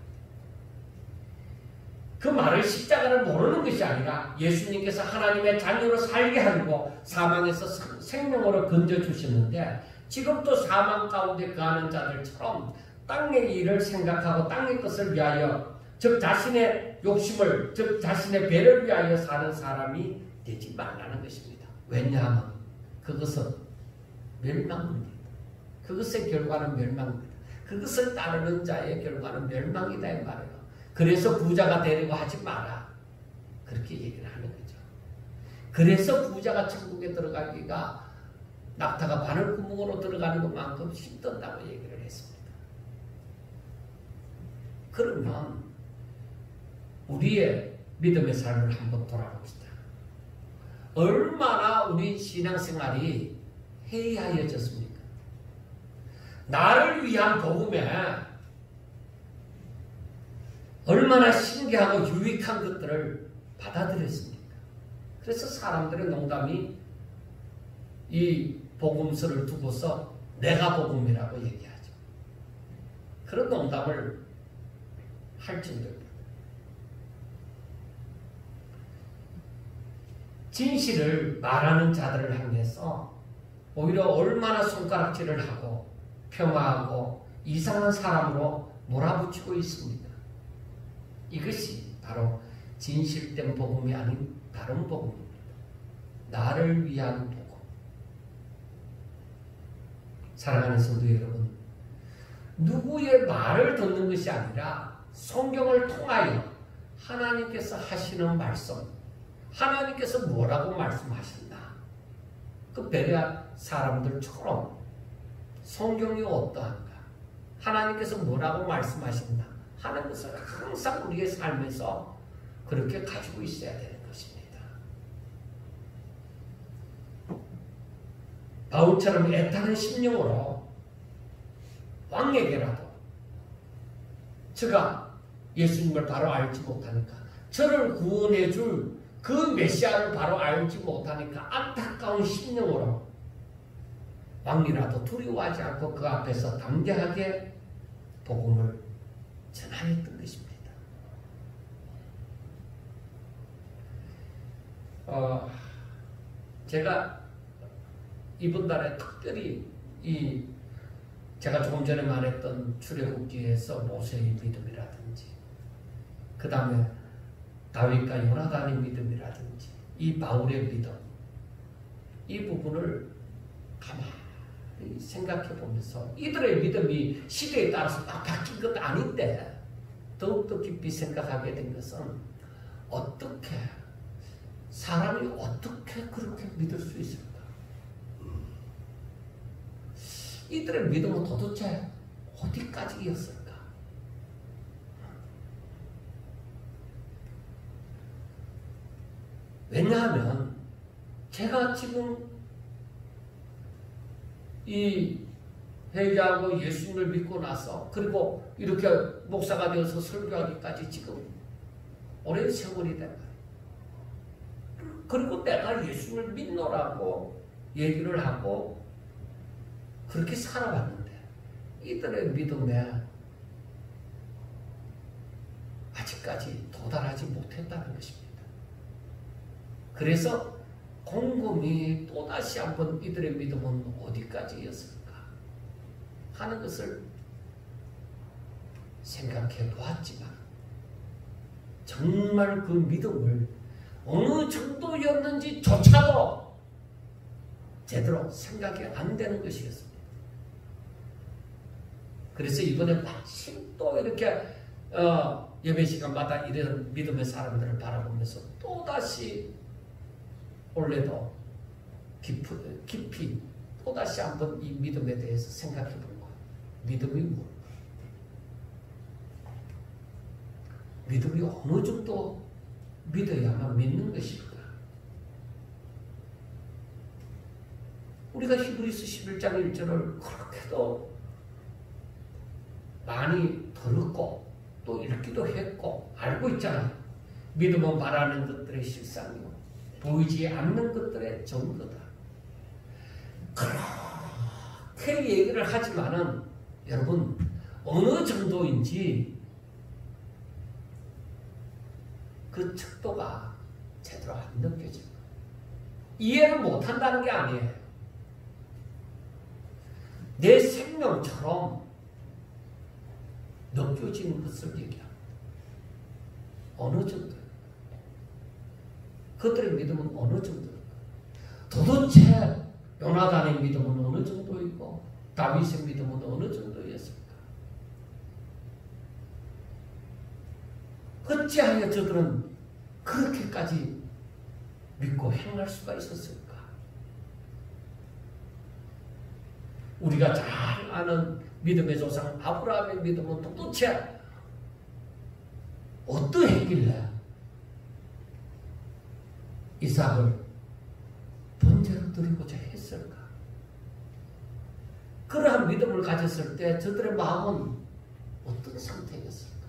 그 말을 십자가를 모르는 것이 아니라 예수님께서 하나님의 자녀로 살게 하고 사망에서 생명으로 건져주셨는데 지금도 사망 가운데 거하는 자들처럼 땅의 일을 생각하고 땅의 것을 위하여 즉 자신의 욕심을 즉 자신의 배를 위하여 사는 사람이 되지 말라는 것입니다. 왜냐하면 그것은 멸망입니다. 그것의 결과는 멸망입니다. 그것을 따르는 자의 결과는 멸망이다 이 말이에요. 그래서 부자가 되려고 하지 마라. 그렇게 얘기를 하는 거죠. 그래서 부자가 천국에 들어가기가 낙타가 바늘구멍으로 들어가는 것만큼 힘든다고 얘기를 했습니다. 그러면 우리의 믿음의 삶을 한번 돌아봅시다. 얼마나 우리 신앙생활이 해이하여졌습니까? 나를 위한 복음에 얼마나 신기하고 유익한 것들을 받아들였습니까? 그래서 사람들의 농담이 이 복음서를 두고서 내가 복음이라고 얘기하죠. 그런 농담을 할 정도입니다. 진실을 말하는 자들을 향해서 오히려 얼마나 손가락질을 하고 폄하하고 이상한 사람으로 몰아붙이고 있습니다. 이것이 바로 진실된 복음이 아닌 다른 복음입니다. 나를 위한 복음. 사랑하는 성도 여러분, 누구의 말을 듣는 것이 아니라 성경을 통하여 하나님께서 하시는 말씀, 하나님께서 뭐라고 말씀하셨나? 그 베레아 사람들처럼 성경이 어떠한가? 하나님께서 뭐라고 말씀하셨나? 하는 것을 항상 우리의 삶에서 그렇게 가지고 있어야 되는 것입니다. 바울처럼 애타는 심령으로 왕에게라도 저가 예수님을 바로 알지 못하니까 저를 구원해 줄 그 메시아를 바로 알지 못하니까 안타까운 심령으로 왕이라도 두려워하지 않고 그 앞에서 담대하게 복음을 전하였던 것입니다. 제가 이번 달에 특별히 제가 조금 전에 말했던 출애굽기에서 모세의 믿음이라든지 그 다음에 다윗과 요나단의 믿음이라든지 이 바울의 믿음 이 부분을 가만히 생각해 보면서 이들의 믿음이 시대에 따라서 막 바뀐 것도 아닌데 더욱더 깊이 생각하게 된 것은 어떻게 사람이 어떻게 그렇게 믿을 수 있을까? 이들의 믿음은 도대체 어디까지였을까? 왜냐하면 제가 지금 이 회개하고 예수님을 믿고 나서 그리고 이렇게 목사가 되어서 설교하기까지 지금 오랜 세월이 된 거예요. 그리고 내가 예수님을 믿노라고 얘기를 하고 그렇게 살아왔는데 이들의 믿음에 아직까지 도달하지 못했다는 것입니다. 그래서 곰곰이 또다시 한번 이들의 믿음은 어디까지였을까 하는 것을 생각해 보았지만 정말 그 믿음을 어느 정도였는지조차도 제대로 생각이 안 되는 것이었습니다. 그래서 이번에 마침 또 이렇게 예배 시간마다 이런 믿음의 사람들을 바라보면서 또다시 올해도 깊이 또다시 한번 이 믿음에 대해서 생각해 본 거예요. 믿음이 뭘까? 믿음이 어느 정도 믿어야만 믿는 것일까? 우리가 히브리서 11장 1절을 그렇게도 많이 들었고 또 읽기도 했고 알고 있잖아요. 믿음은 바라는 것들의 실상이요 보이지 않는 것들의 증거다. 그렇게 얘기를 하지만은 여러분 어느 정도인지 그 척도가 제대로 안 느껴져요. 이해를 못한다는 게 아니에요. 내 생명처럼 느껴지는 것을 얘기합니다. 어느 정도? 그들의 믿음은 어느 정도? 도대체 요나단의 믿음은 어느 정도이고 다윗의 믿음은 어느 정도였습니까? 어찌하여 저들은 그렇게까지 믿고 행할 수가 있었을까? 우리가 잘 아는 믿음의 조상 아브라함의 믿음은 도대체 어떠했길래 이삭을 번제로 드리고자 했을까? 그러한 믿음을 가졌을 때 저들의 마음은 어떤 상태였을까?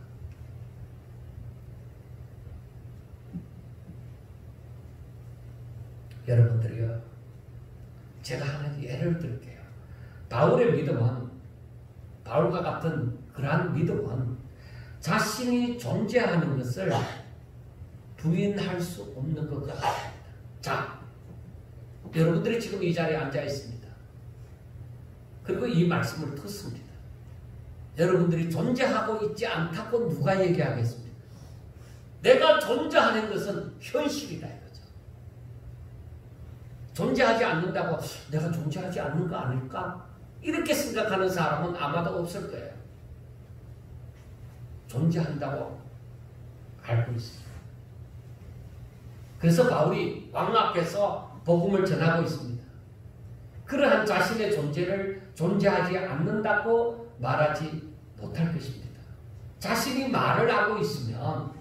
여러분들이요, 제가 하나 예를 들게요. 바울의 믿음은, 바울과 같은 그러한 믿음은 자신이 존재하는 것을 부인할 수 없는 것 같습니다. 자, 여러분들이 지금 이 자리에 앉아 있습니다. 그리고 이 말씀을 듣습니다. 여러분들이 존재하고 있지 않다고 누가 얘기하겠습니까? 내가 존재하는 것은 현실이다 이거죠. 존재하지 않는다고 내가 존재하지 않는 거 아닐까? 이렇게 생각하는 사람은 아마도 없을 거예요. 존재한다고 알고 있어요. 그래서 바울이 왕 앞에서 복음을 전하고 있습니다. 그러한 자신의 존재를 존재하지 않는다고 말하지 못할 것입니다. 자신이 말을 하고 있으면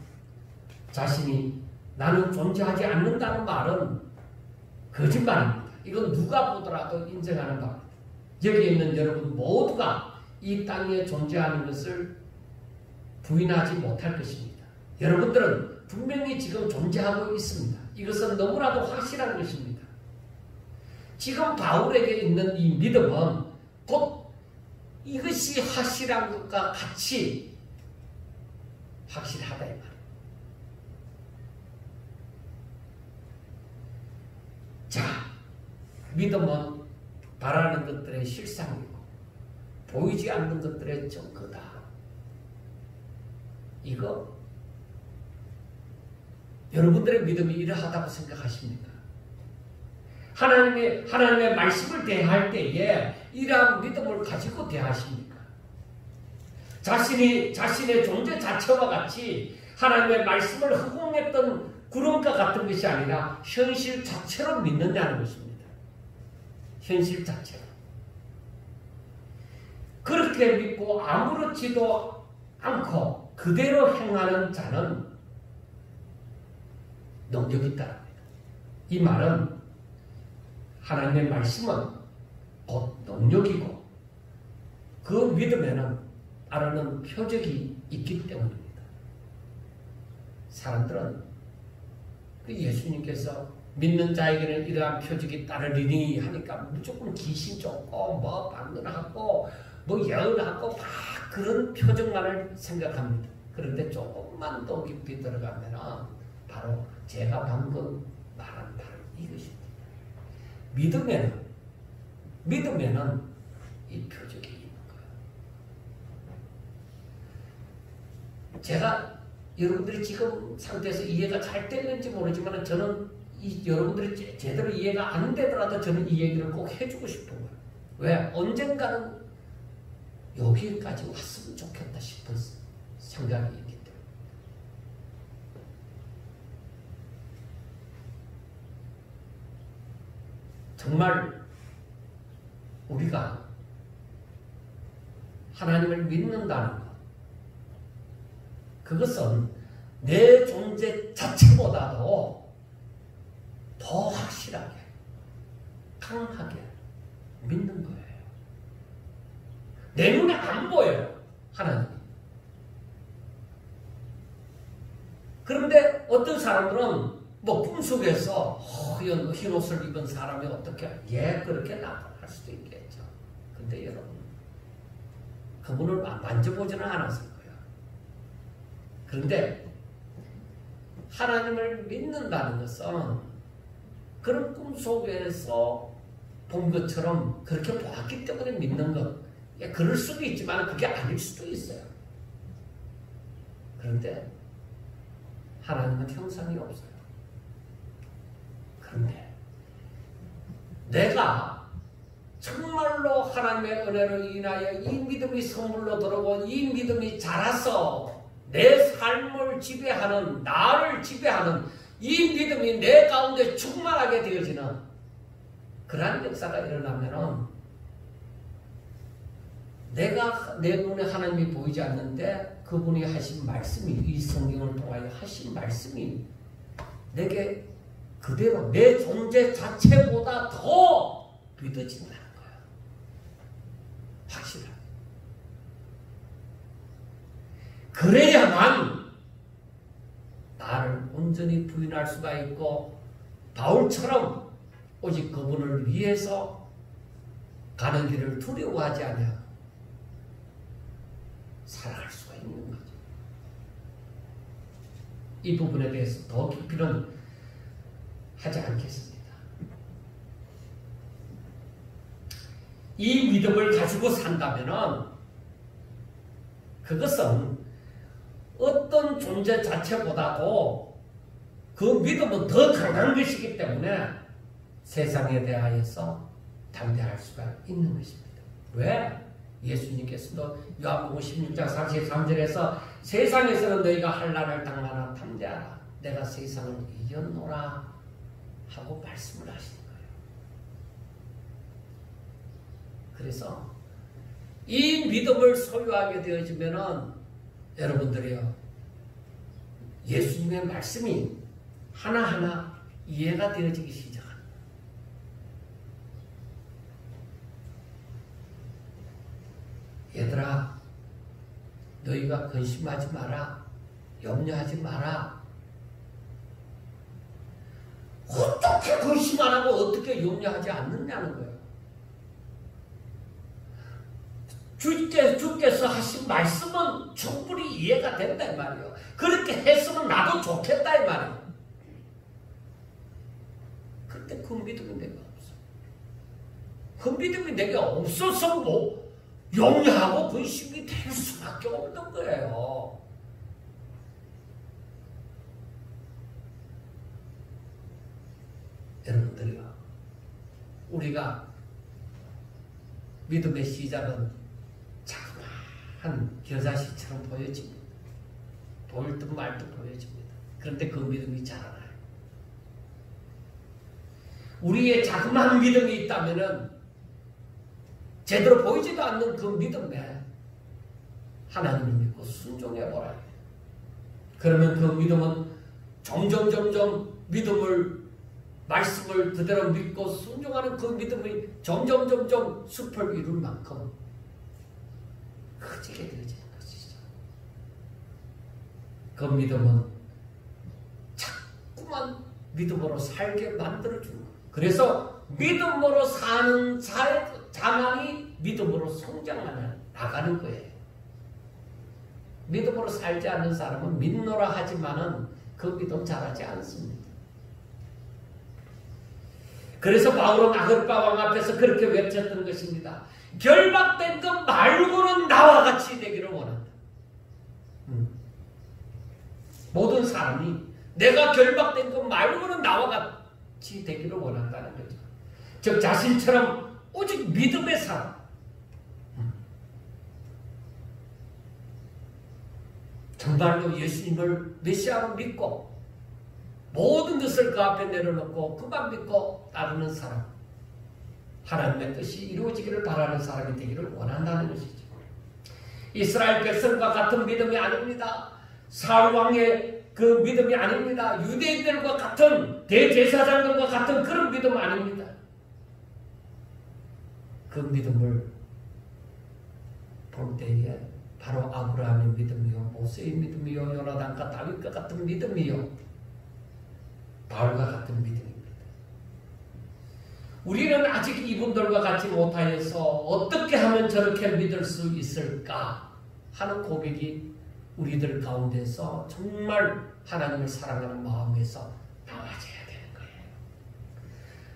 자신이 나는 존재하지 않는다는 말은 거짓말입니다. 이건 누가 보더라도 인정하는 바입니다. 여기 있는 여러분 모두가 이 땅에 존재하는 것을 부인하지 못할 것입니다. 여러분들은 분명히 지금 존재하고 있습니다. 이것은 너무나도 확실한 것입니다. 지금 바울에게 있는 이 믿음은 곧 이것이 확실한 것과 같이 확실하다 이 말입니다. 자, 믿음은 바라는 것들의 실상이고 보이지 않는 것들의 증거다. 이거 여러분들의 믿음이 이러하다고 생각하십니까? 하나님의 말씀을 대할 때에 이러한 믿음을 가지고 대하십니까? 자신의 존재 자체와 같이 하나님의 말씀을 허공했던 구름과 같은 것이 아니라 현실 자체로 믿는다는 것입니다. 현실 자체로. 그렇게 믿고 아무렇지도 않고 그대로 행하는 자는 능력이 있다랍니다. 이 말은 하나님의 말씀은 곧 능력이고 그 믿음에는 따르는 표적이 있기 때문입니다. 사람들은 예수님께서 믿는 자에게는 이러한 표적이 따르리니 하니까 무조건 귀신 쫓고 뭐 방언하고 뭐 예언하고 막 그런 표적만을 생각합니다. 그런데 조금만 더 깊이 들어가면 바로 제가 방금 말한 바로 이것입니다. 믿음에는 이 표적이 있는 거예요. 제가 여러분들이 지금 상태에서 이해가 잘 되는지 모르지만 저는 여러분들이 제대로 이해가 안 되더라도 저는 이 얘기를 꼭 해주고 싶은 거예요. 왜? 언젠가는 여기까지 왔으면 좋겠다 싶은 생각이 있기 때문에. 정말 우리가 하나님을 믿는다는 것, 그것은 내 존재 자체보다도 더 확실하게, 강하게 믿는 거예요. 내 눈에 안 보여요, 하나님. 그런데 어떤 사람들은 뭐 꿈속에서 허연 흰 옷을 입은 사람이 어떻게 그렇게 나타날 수도 있겠죠. 근데 여러분, 그분을 만져보지는 않았을 거예요. 그런데 하나님을 믿는다는 것은 그런 꿈 속에서 본 것처럼 그렇게 보았기 때문에 믿는 것. 그럴 수도 있지만 그게 아닐 수도 있어요. 그런데 하나님은 형상이 없어요. 그런데 내가 정말로 하나님의 은혜로 인하여 이 믿음이 선물로 들어오고 이 믿음이 자라서 내 삶을 지배하는, 나를 지배하는 이 믿음이 내 가운데 충만하게 되어지는 그러한 역사가 일어나면은 내가 내 눈에 하나님이 보이지 않는데 그분이 하신 말씀이, 이 성경을 통하여 하신 말씀이 내게 그대로 내 존재 자체보다 더 믿어진다는 거예요. 확실하게. 그래야만 나를 온전히 부인할 수가 있고 바울처럼 오직 그분을 위해서 가는 길을 두려워하지 않아 살아갈 수가 있는 거죠. 이 부분에 대해서 더 깊이는 하지 않겠습니다. 이 믿음을 가지고 산다면은 그것은 어떤 존재 자체보다도 그 믿음은 더 강한 것이기 때문에 세상에 대하여서 담대할 수가 있는 것입니다. 왜? 예수님께서도 요한복음 16장 43절에서 세상에서는 너희가 환난을 당하나 담대하라. 내가 세상을 이겼노라 하고 말씀을 하시는 거예요. 그래서 이 믿음을 소유하게 되어지면은 여러분들이요, 예수님의 말씀이 하나하나 이해가 되어지기 시작합니다. 얘들아, 너희가 근심하지 마라. 염려하지 마라. 어떻게 근심 안 하고 어떻게 염려하지 않느냐는 거예요. 주께서 하신 말씀은 충분히 이해가 된다 이 말이에요. 그렇게 했으면 나도 좋겠다 이 말이에요. 그런데 그 믿음이 내가 없어. 그 믿음이 내가 없어서 뭐 염려하고 근심이 될 수밖에 없는 거예요. 여러분들이요, 우리가 믿음의 시작은 자그마한 겨자씨처럼 보여집니다. 보일 듯 말 듯 보여집니다. 그런데 그 믿음이 자라나요. 우리의 자그마한 믿음이 있다면은 제대로 보이지도 않는 그 믿음에 하나님을 믿고 순종해보라. 그러면 그 믿음은 점점 믿음을, 말씀을 그대로 믿고 순종하는 그 믿음이 점점 숲을 이룰 만큼 커지게 되어지는 것이죠. 그 믿음은 자꾸만 믿음으로 살게 만들어주는 거예요. 그래서 믿음으로 사는 자만이 믿음으로 성장하는 나가는 거예요. 믿음으로 살지 않는 사람은 믿노라 하지만은 그 믿음 자라지 않습니다. 그래서 바울은 아그리파 왕 앞에서 그렇게 외쳤던 것입니다. 결박된 것 말고는 나와 같이 되기를 원한다. 모든 사람이 내가 결박된 것 말고는 나와 같이 되기를 원한다는 거죠. 즉 자신처럼 오직 믿음의 사람, 정말로 예수님을 메시아로 믿고 모든 것을 그 앞에 내려놓고 그만 믿고 따르는 사람, 하나님의 뜻이 이루어지기를 바라는 사람이 되기를 원한다는 것이죠. 이스라엘 백성과 같은 믿음이 아닙니다. 사울 왕의 그 믿음이 아닙니다. 유대인들과 같은, 대제사장들과 같은 그런 믿음 아닙니다. 그 믿음을 볼 때에 바로 아브라함의 믿음이요, 모세의 믿음이요, 요나단과 다윗과 같은 믿음이요, 바울과 같은 믿음입니다. 우리는 아직 이분들과 같이 못하여서 어떻게 하면 저렇게 믿을 수 있을까 하는 고백이 우리들 가운데서 정말 하나님을 사랑하는 마음에서 나와줘야 되는 거예요.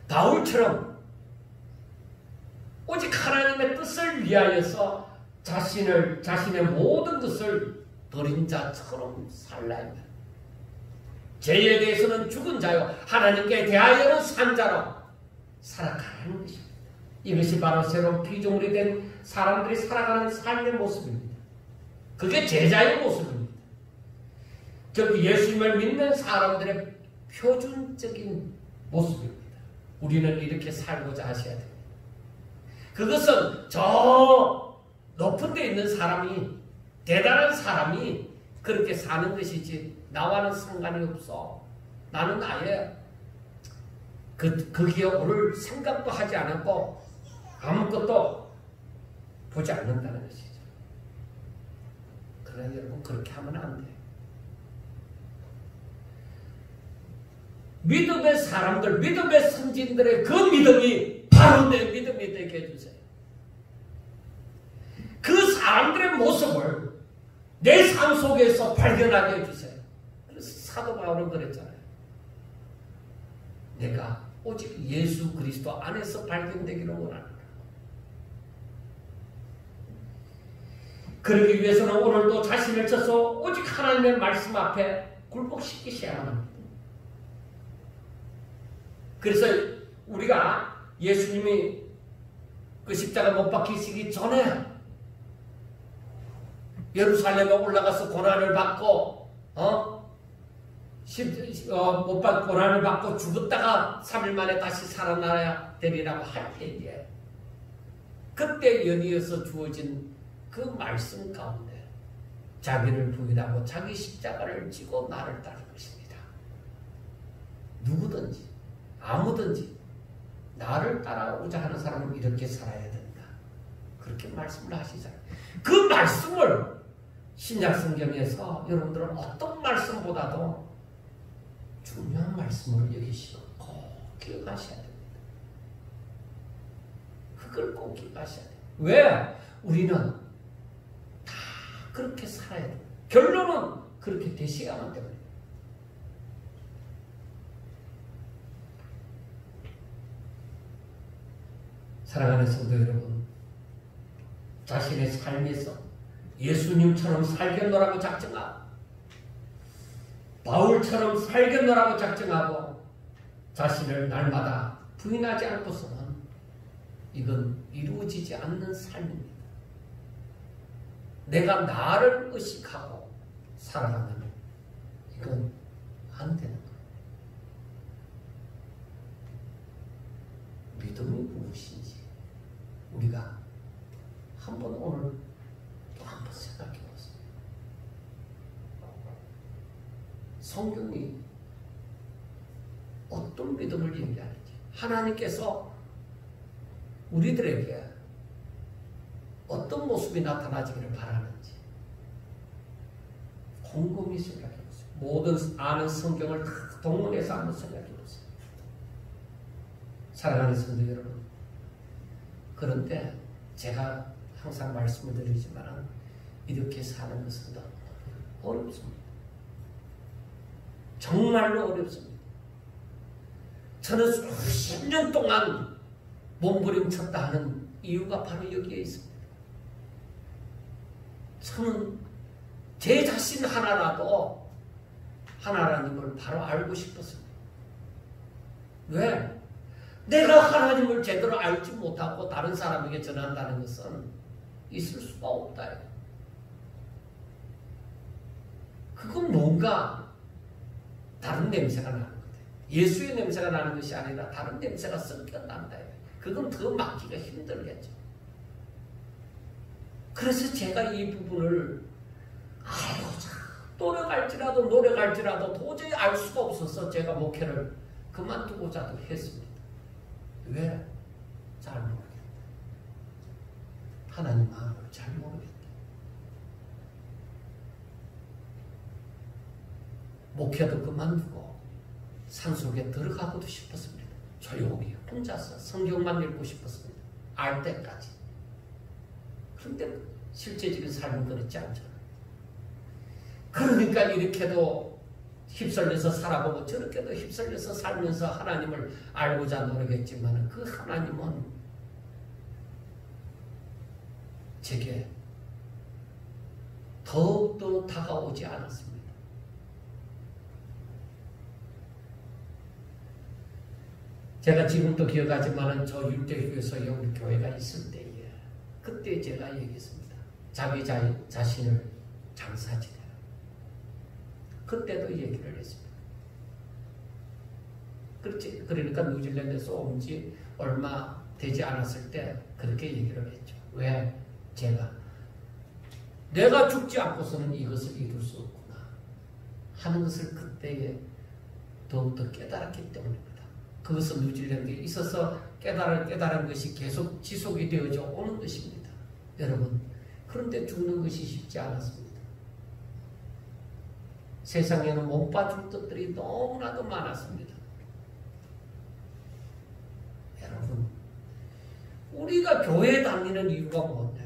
바울처럼 오직 하나님의 뜻을 위하여서 자신의 모든 것을 버린 자처럼 살라야 해요. 죄에 대해서는 죽은 자요 하나님께 대하여는 산 자로 살아가는 것입니다. 이것이 바로 새로운 피조물이 된 사람들이 살아가는 삶의 모습입니다. 그게 제자의 모습입니다. 즉 예수님을 믿는 사람들의 표준적인 모습입니다. 우리는 이렇게 살고자 하셔야 됩니다. 그것은 저 높은 데 있는 사람이, 대단한 사람이 그렇게 사는 것이지 나와는 상관이 없어. 나는 아예 거기에 오를 생각도 하지 않았고 아무것도 보지 않는다는 것이죠. 그러나 여러분 그렇게 하면 안 돼요. 믿음의 사람들, 믿음의 선진들의 그 믿음이 바로 내 믿음이 되게 해주세요. 그 사람들의 모습을 내 삶 속에서 발견하게 해주세요. 그래서 사도 바울은 그랬잖아요. 내가 오직 예수 그리스도 안에서 발견되기를 원한다. 그러기 위해서는 오늘도 자신을 쳐서 오직 하나님의 말씀 앞에 굴복시키셔야 합니다. 그래서 우리가 예수님이 그 십자가 못 박히시기 전에 예루살렘에 올라가서 고난을 받고 고난을 받고 죽었다가 3일 만에 다시 살아나야 되리라고 할 때에 그때 연이어서 주어진 그 말씀 가운데 자기를 부인하고 자기 십자가를 지고 나를 따를 것입니다. 누구든지 아무든지 나를 따라오자 하는 사람은 이렇게 살아야 된다. 그렇게 말씀을 하시잖아요. 그 말씀을 신약 성경에서 여러분들은 어떤 말씀보다도 중요한 말씀을 여기시고 꼭 기억하셔야 됩니다. 그걸 꼭 기억하셔야 돼요. 왜? 우리는 다 그렇게 살아야 돼요. 결론은 그렇게 되셔야만 됩니다. 사랑하는 성도 여러분, 자신의 삶에서 예수님처럼 살겠노라고 작정하고 바울처럼 살겠노라고 작정하고 자신을 날마다 부인하지 않고서는 이건 이루어지지 않는 삶입니다. 내가 나를 의식하고 살아가면 이건 안 되는 거예요. 믿음이 무엇인지 우리가 한번 오늘 또 한번 생각해 보세요. 성경이 어떤 믿음을 얘기하는지, 하나님께서 우리들에게 어떤 모습이 나타나지기를 바라는지 곰곰이 생각해 보세요. 모든 아는 성경을 다 동문해서 한번 생각해 보세요. 사랑하는 성도 여러분, 그런데 제가 항상 말씀을 드리지만 이렇게 사는 것은 어렵습니다. 정말로 어렵습니다. 저는 수십 년 동안 몸부림쳤다 하는 이유가 바로 여기에 있습니다. 저는 제 자신 하나라도 하나님을 바로 알고 싶었습니다. 왜? 내가 하나님을 제대로 알지 못하고 다른 사람에게 전한다는 것은 있을 수가 없다. 그건 뭔가 다른 냄새가 나는 거예요. 예수의 냄새가 나는 것이 아니라 다른 냄새가 섞여난다. 그건 더 맡기가 힘들겠죠. 그래서 제가 이 부분을 알고자 노력할지라도 도저히 알 수가 없어서 제가 목회를 그만두고자도 했습니다. 왜? 잘 모르겠다. 하나님 마음을 잘 모르겠다. 목회도 그만두고 산속에 들어가고도 싶었습니다. 조용히 혼자서 성경만 읽고 싶었습니다. 알 때까지. 그런데 실제적인 삶은 그렇지 않잖아요. 그러니까 이렇게도 휩쓸려서 살아보고 저렇게도 휩쓸려서 살면서 하나님을 알고자 노력했지만 그 하나님은 제게 더욱더 다가오지 않았습니다. 제가 지금도 기억하지만 저 율대교에서 여기 교회가 있을 때에 그때 제가 얘기했습니다. 자기 자신을 장사지내라. 그때도 얘기를 했습니다. 그렇지. 그러니까 뉴질랜드에서 온 지 얼마 되지 않았을 때 그렇게 얘기를 했죠. 왜? 내가 죽지 않고서는 이것을 이룰 수 없구나 하는 것을 그때에 더욱더 깨달았기 때문입니다. 그것은 뉴질랜드에 있어서 깨달은 것이 계속 지속이 되어져 오는 것입니다. 여러분, 그런데 죽는 것이 쉽지 않았습니다. 세상에는 못 봐줄 것들이 너무나도 많았습니다. 여러분, 우리가 교회 다니는 이유가 뭐냐?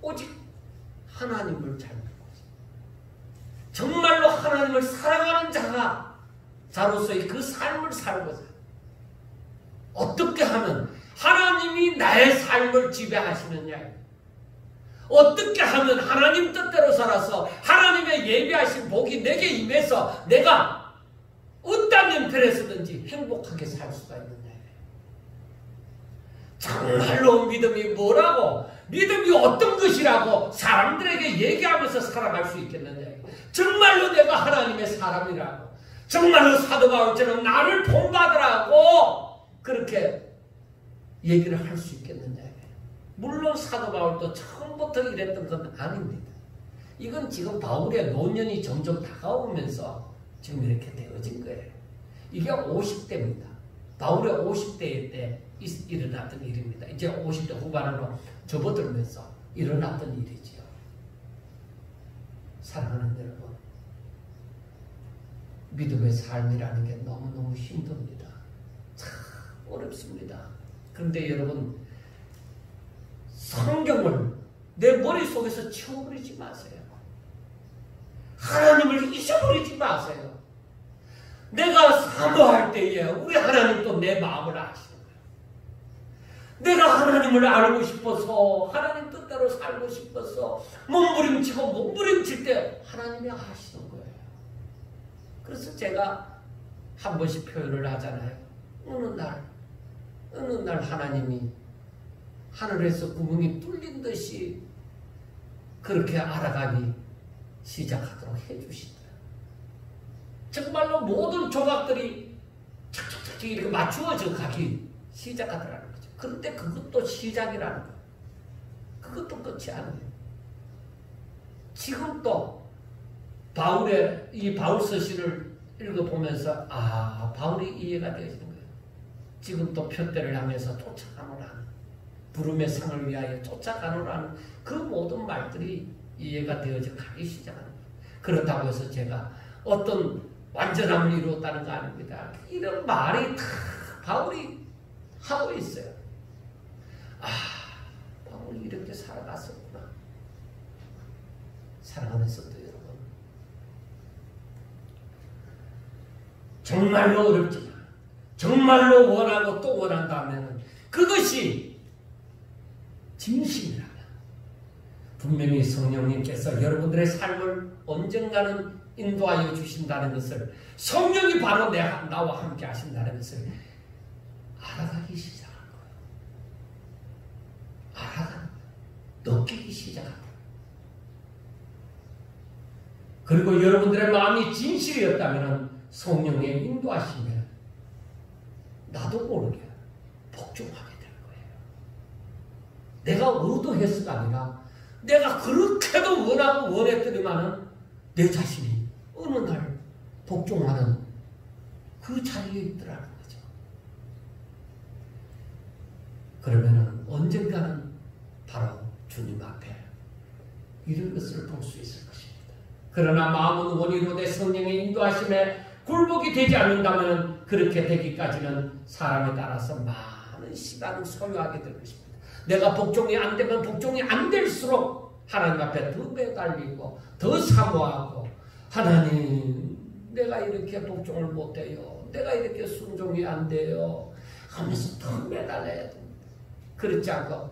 오직 하나님을 잘 믿고 정말로 하나님을 사랑하는 자로서의 그 삶을 살고자 어떻게 하면 하나님이 나의 삶을 지배하시느냐, 어떻게 하면 하나님 뜻대로 살아서 하나님의 예비하신 복이 내게 임해서 내가 어떤 형편에서든지 행복하게 살 수가 있느냐. 정말로 믿음이 뭐라고, 믿음이 어떤 것이라고 사람들에게 얘기하면서 살아갈 수 있겠느냐. 정말로 내가 하나님의 사람이라고, 정말로 사도 바울처럼 나를 본받으라고 그렇게 얘기를 할 수 있겠느냐. 물론 사도 바울도 처음부터 이랬던 건 아닙니다. 이건 지금 바울의 노년이 점점 다가오면서 지금 이렇게 되어진 거예요. 이게 50대입니다. 바울의 50대 때 일어났던 일입니다. 이제 50대 후반으로 접어들면서 일어났던 일이지요. 사랑하는 여러분, 믿음의 삶이라는 게 너무너무 힘듭니다. 참 어렵습니다. 그런데 여러분, 성경을 내 머릿속에서 치워버리지 마세요. 하나님을 잊어버리지 마세요. 내가 사모할 때에 우리 하나님도 내 마음을 아시는 거예요. 내가 하나님을 알고 싶어서, 하나님 뜻대로 살고 싶어서 몸부림치고 몸부림칠 때 하나님이 아시는 거예요. 그래서 제가 한 번씩 표현을 하잖아요. 어느 날 하나님이 하늘에서 구멍이 뚫린 듯이 그렇게 알아가기 시작하도록 해주신다. 정말로 모든 조각들이 착착착 이렇게 맞추어져 가기 시작하더라는 거죠. 그런데 그것도 시작이라는 거예요. 그것도 끝이 아니에요. 지금 또 이 바울 서신을 읽어보면서 바울이 이해가 되어지는 거예요. 지금 또 표대를 향해서 쫓아가노라는, 부름의 상을 위하여 쫓아가노라는 그 모든 말들이 이해가 되어져 가기 시작하는 거예요. 그렇다고 해서 제가 어떤 완전함을 이루었다는 거 아닙니다. 이런 말이 다 바울이 하고 있어요. 바울이 이렇게 살아갔었구나. 사랑하는 성도 여러분, 정말로 어렵지만 정말로 원하고 또 원한다면 그것이 진심이라면 분명히 성령님께서 여러분들의 삶을 언젠가는 인도하여 주신다는 것을, 성령이 바로 나와 함께 하신다는 것을 알아가기 시작한 거예요. 알아가는 거예요. 느끼기 시작한 거예요. 그리고 여러분들의 마음이 진실이었다면 성령의 인도하시면 나도 모르게 복종하게 될 거예요. 내가 의도해서가 아니라 내가 그렇게도 원하고 원했더니만은 내 자신이 어느 날 복종하는 그 자리에 있더라는 거죠. 그러면은 언젠가는 바로 주님 앞에 이런 것을 볼 수 있을 것입니다. 그러나 마음은 원이로되 성령의 인도하심에 굴복이 되지 않는다면 그렇게 되기까지는 사람에 따라서 많은 시간을 소요하게 될 것입니다. 내가 복종이 안 되면 복종이 안 될수록 하나님 앞에 더 매달리고 더 사모하고 하나님 내가 이렇게 복종을 못해요. 내가 이렇게 순종이 안 돼요. 하면서 더 매달려야 됩니다. 그렇지 않고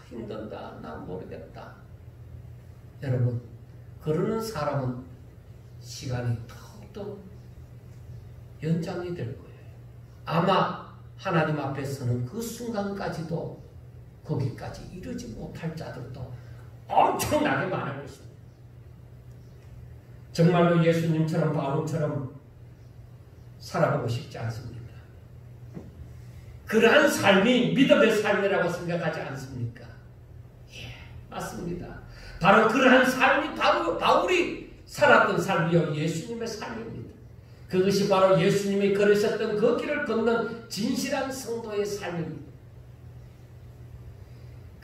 힘든다. 난 모르겠다. 여러분 그러는 사람은 시간이 더욱더 연장이 될 거예요. 아마 하나님 앞에서는 그 순간까지도 거기까지 이르지 못할 자들도 엄청나게 많을 것입니다. 정말로 예수님처럼 바울처럼 살아보고 싶지 않습니까? 그러한 삶이 믿음의 삶이라고 생각하지 않습니까? 예, 맞습니다. 바로 그러한 삶이 바로 바울이 살았던 삶이요 예수님의 삶입니다. 그것이 바로 예수님이 걸으셨던 그 길을 걷는 진실한 성도의 삶입니다.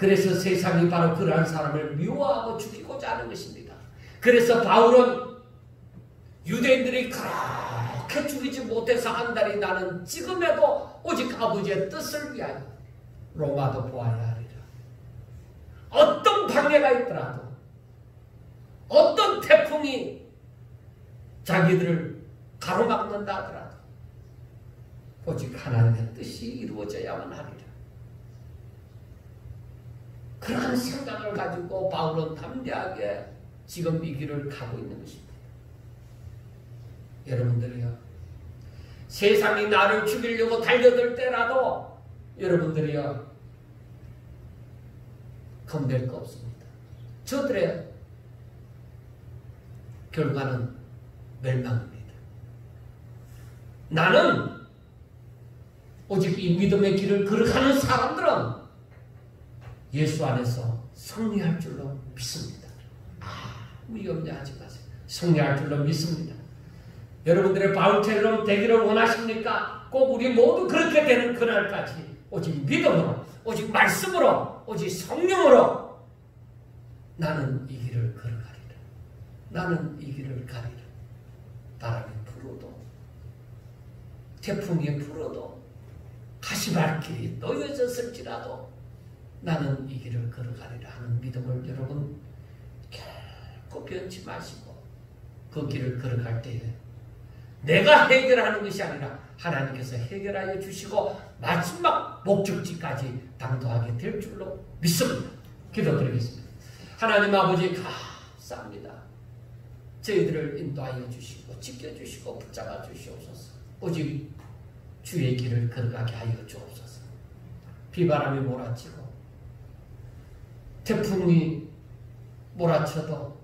그래서 세상이 바로 그러한 사람을 미워하고 죽이고자 하는 것입니다. 그래서 바울은 유대인들이 그렇게 죽이지 못해서 한 달이 나는 지금에도 오직 아버지의 뜻을 위하여 로마도 보아야 하리라. 어떤 방해가 있더라도 어떤 태풍이 자기들을 가로막는다 하더라도 오직 하나님의 뜻이 이루어져야만 하리라. 그러한 생각을 가지고 바울은 담대하게 지금 이 길을 가고 있는 것입니다. 여러분들이요, 세상이 나를 죽이려고 달려들 때라도 여러분들이요, 겁낼 거 없습니다. 저들의 결과는 멸망입니다. 나는 오직 이 믿음의 길을 걸어가는 사람들은 예수 안에서 승리할 줄로 믿습니다. 염려하지 마세요. 승리할 줄로 믿습니다. 여러분들의 바울처럼 되기를 원하십니까? 꼭 우리 모두 그렇게 되는 그날까지 오직 믿음으로, 오직 말씀으로, 오직 성령으로 나는 이 길을 걸어가리라. 나는 이 길을 가리라. 바람이 불어도, 태풍이 불어도, 가시밭길이 놓여졌을지라도 나는 이 길을 걸어가리라 하는 믿음을 여러분 결코 변치 마시고 그 길을 걸어갈 때에 내가 해결하는 것이 아니라 하나님께서 해결하여 주시고 마지막 목적지까지 당도하게 될 줄로 믿습니다. 기도드리겠습니다. 하나님 아버지 감사합니다. 저희들을 인도하여 주시고 지켜주시고 붙잡아 주시옵소서. 오직 주의 길을 걸어가게 하여 주옵소서. 비바람이 몰아치고 태풍이 몰아쳐도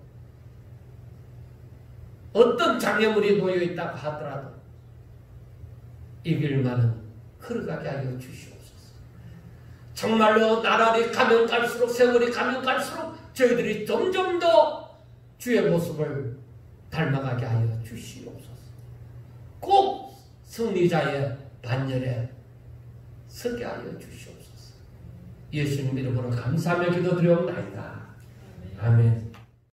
어떤 장애물이 놓여있다고 하더라도 이 길만은 걸어가게 하여 주시옵소서. 정말로 나날이 가면 갈수록 세월이 가면 갈수록 저희들이 점점 더 주의 모습을 닮아가게 하여 주시옵소서. 꼭 승리자의 반열에 서게 하여 주시옵소서. 예수님 이름으로 감사하며 기도드리옵나이다. 아멘.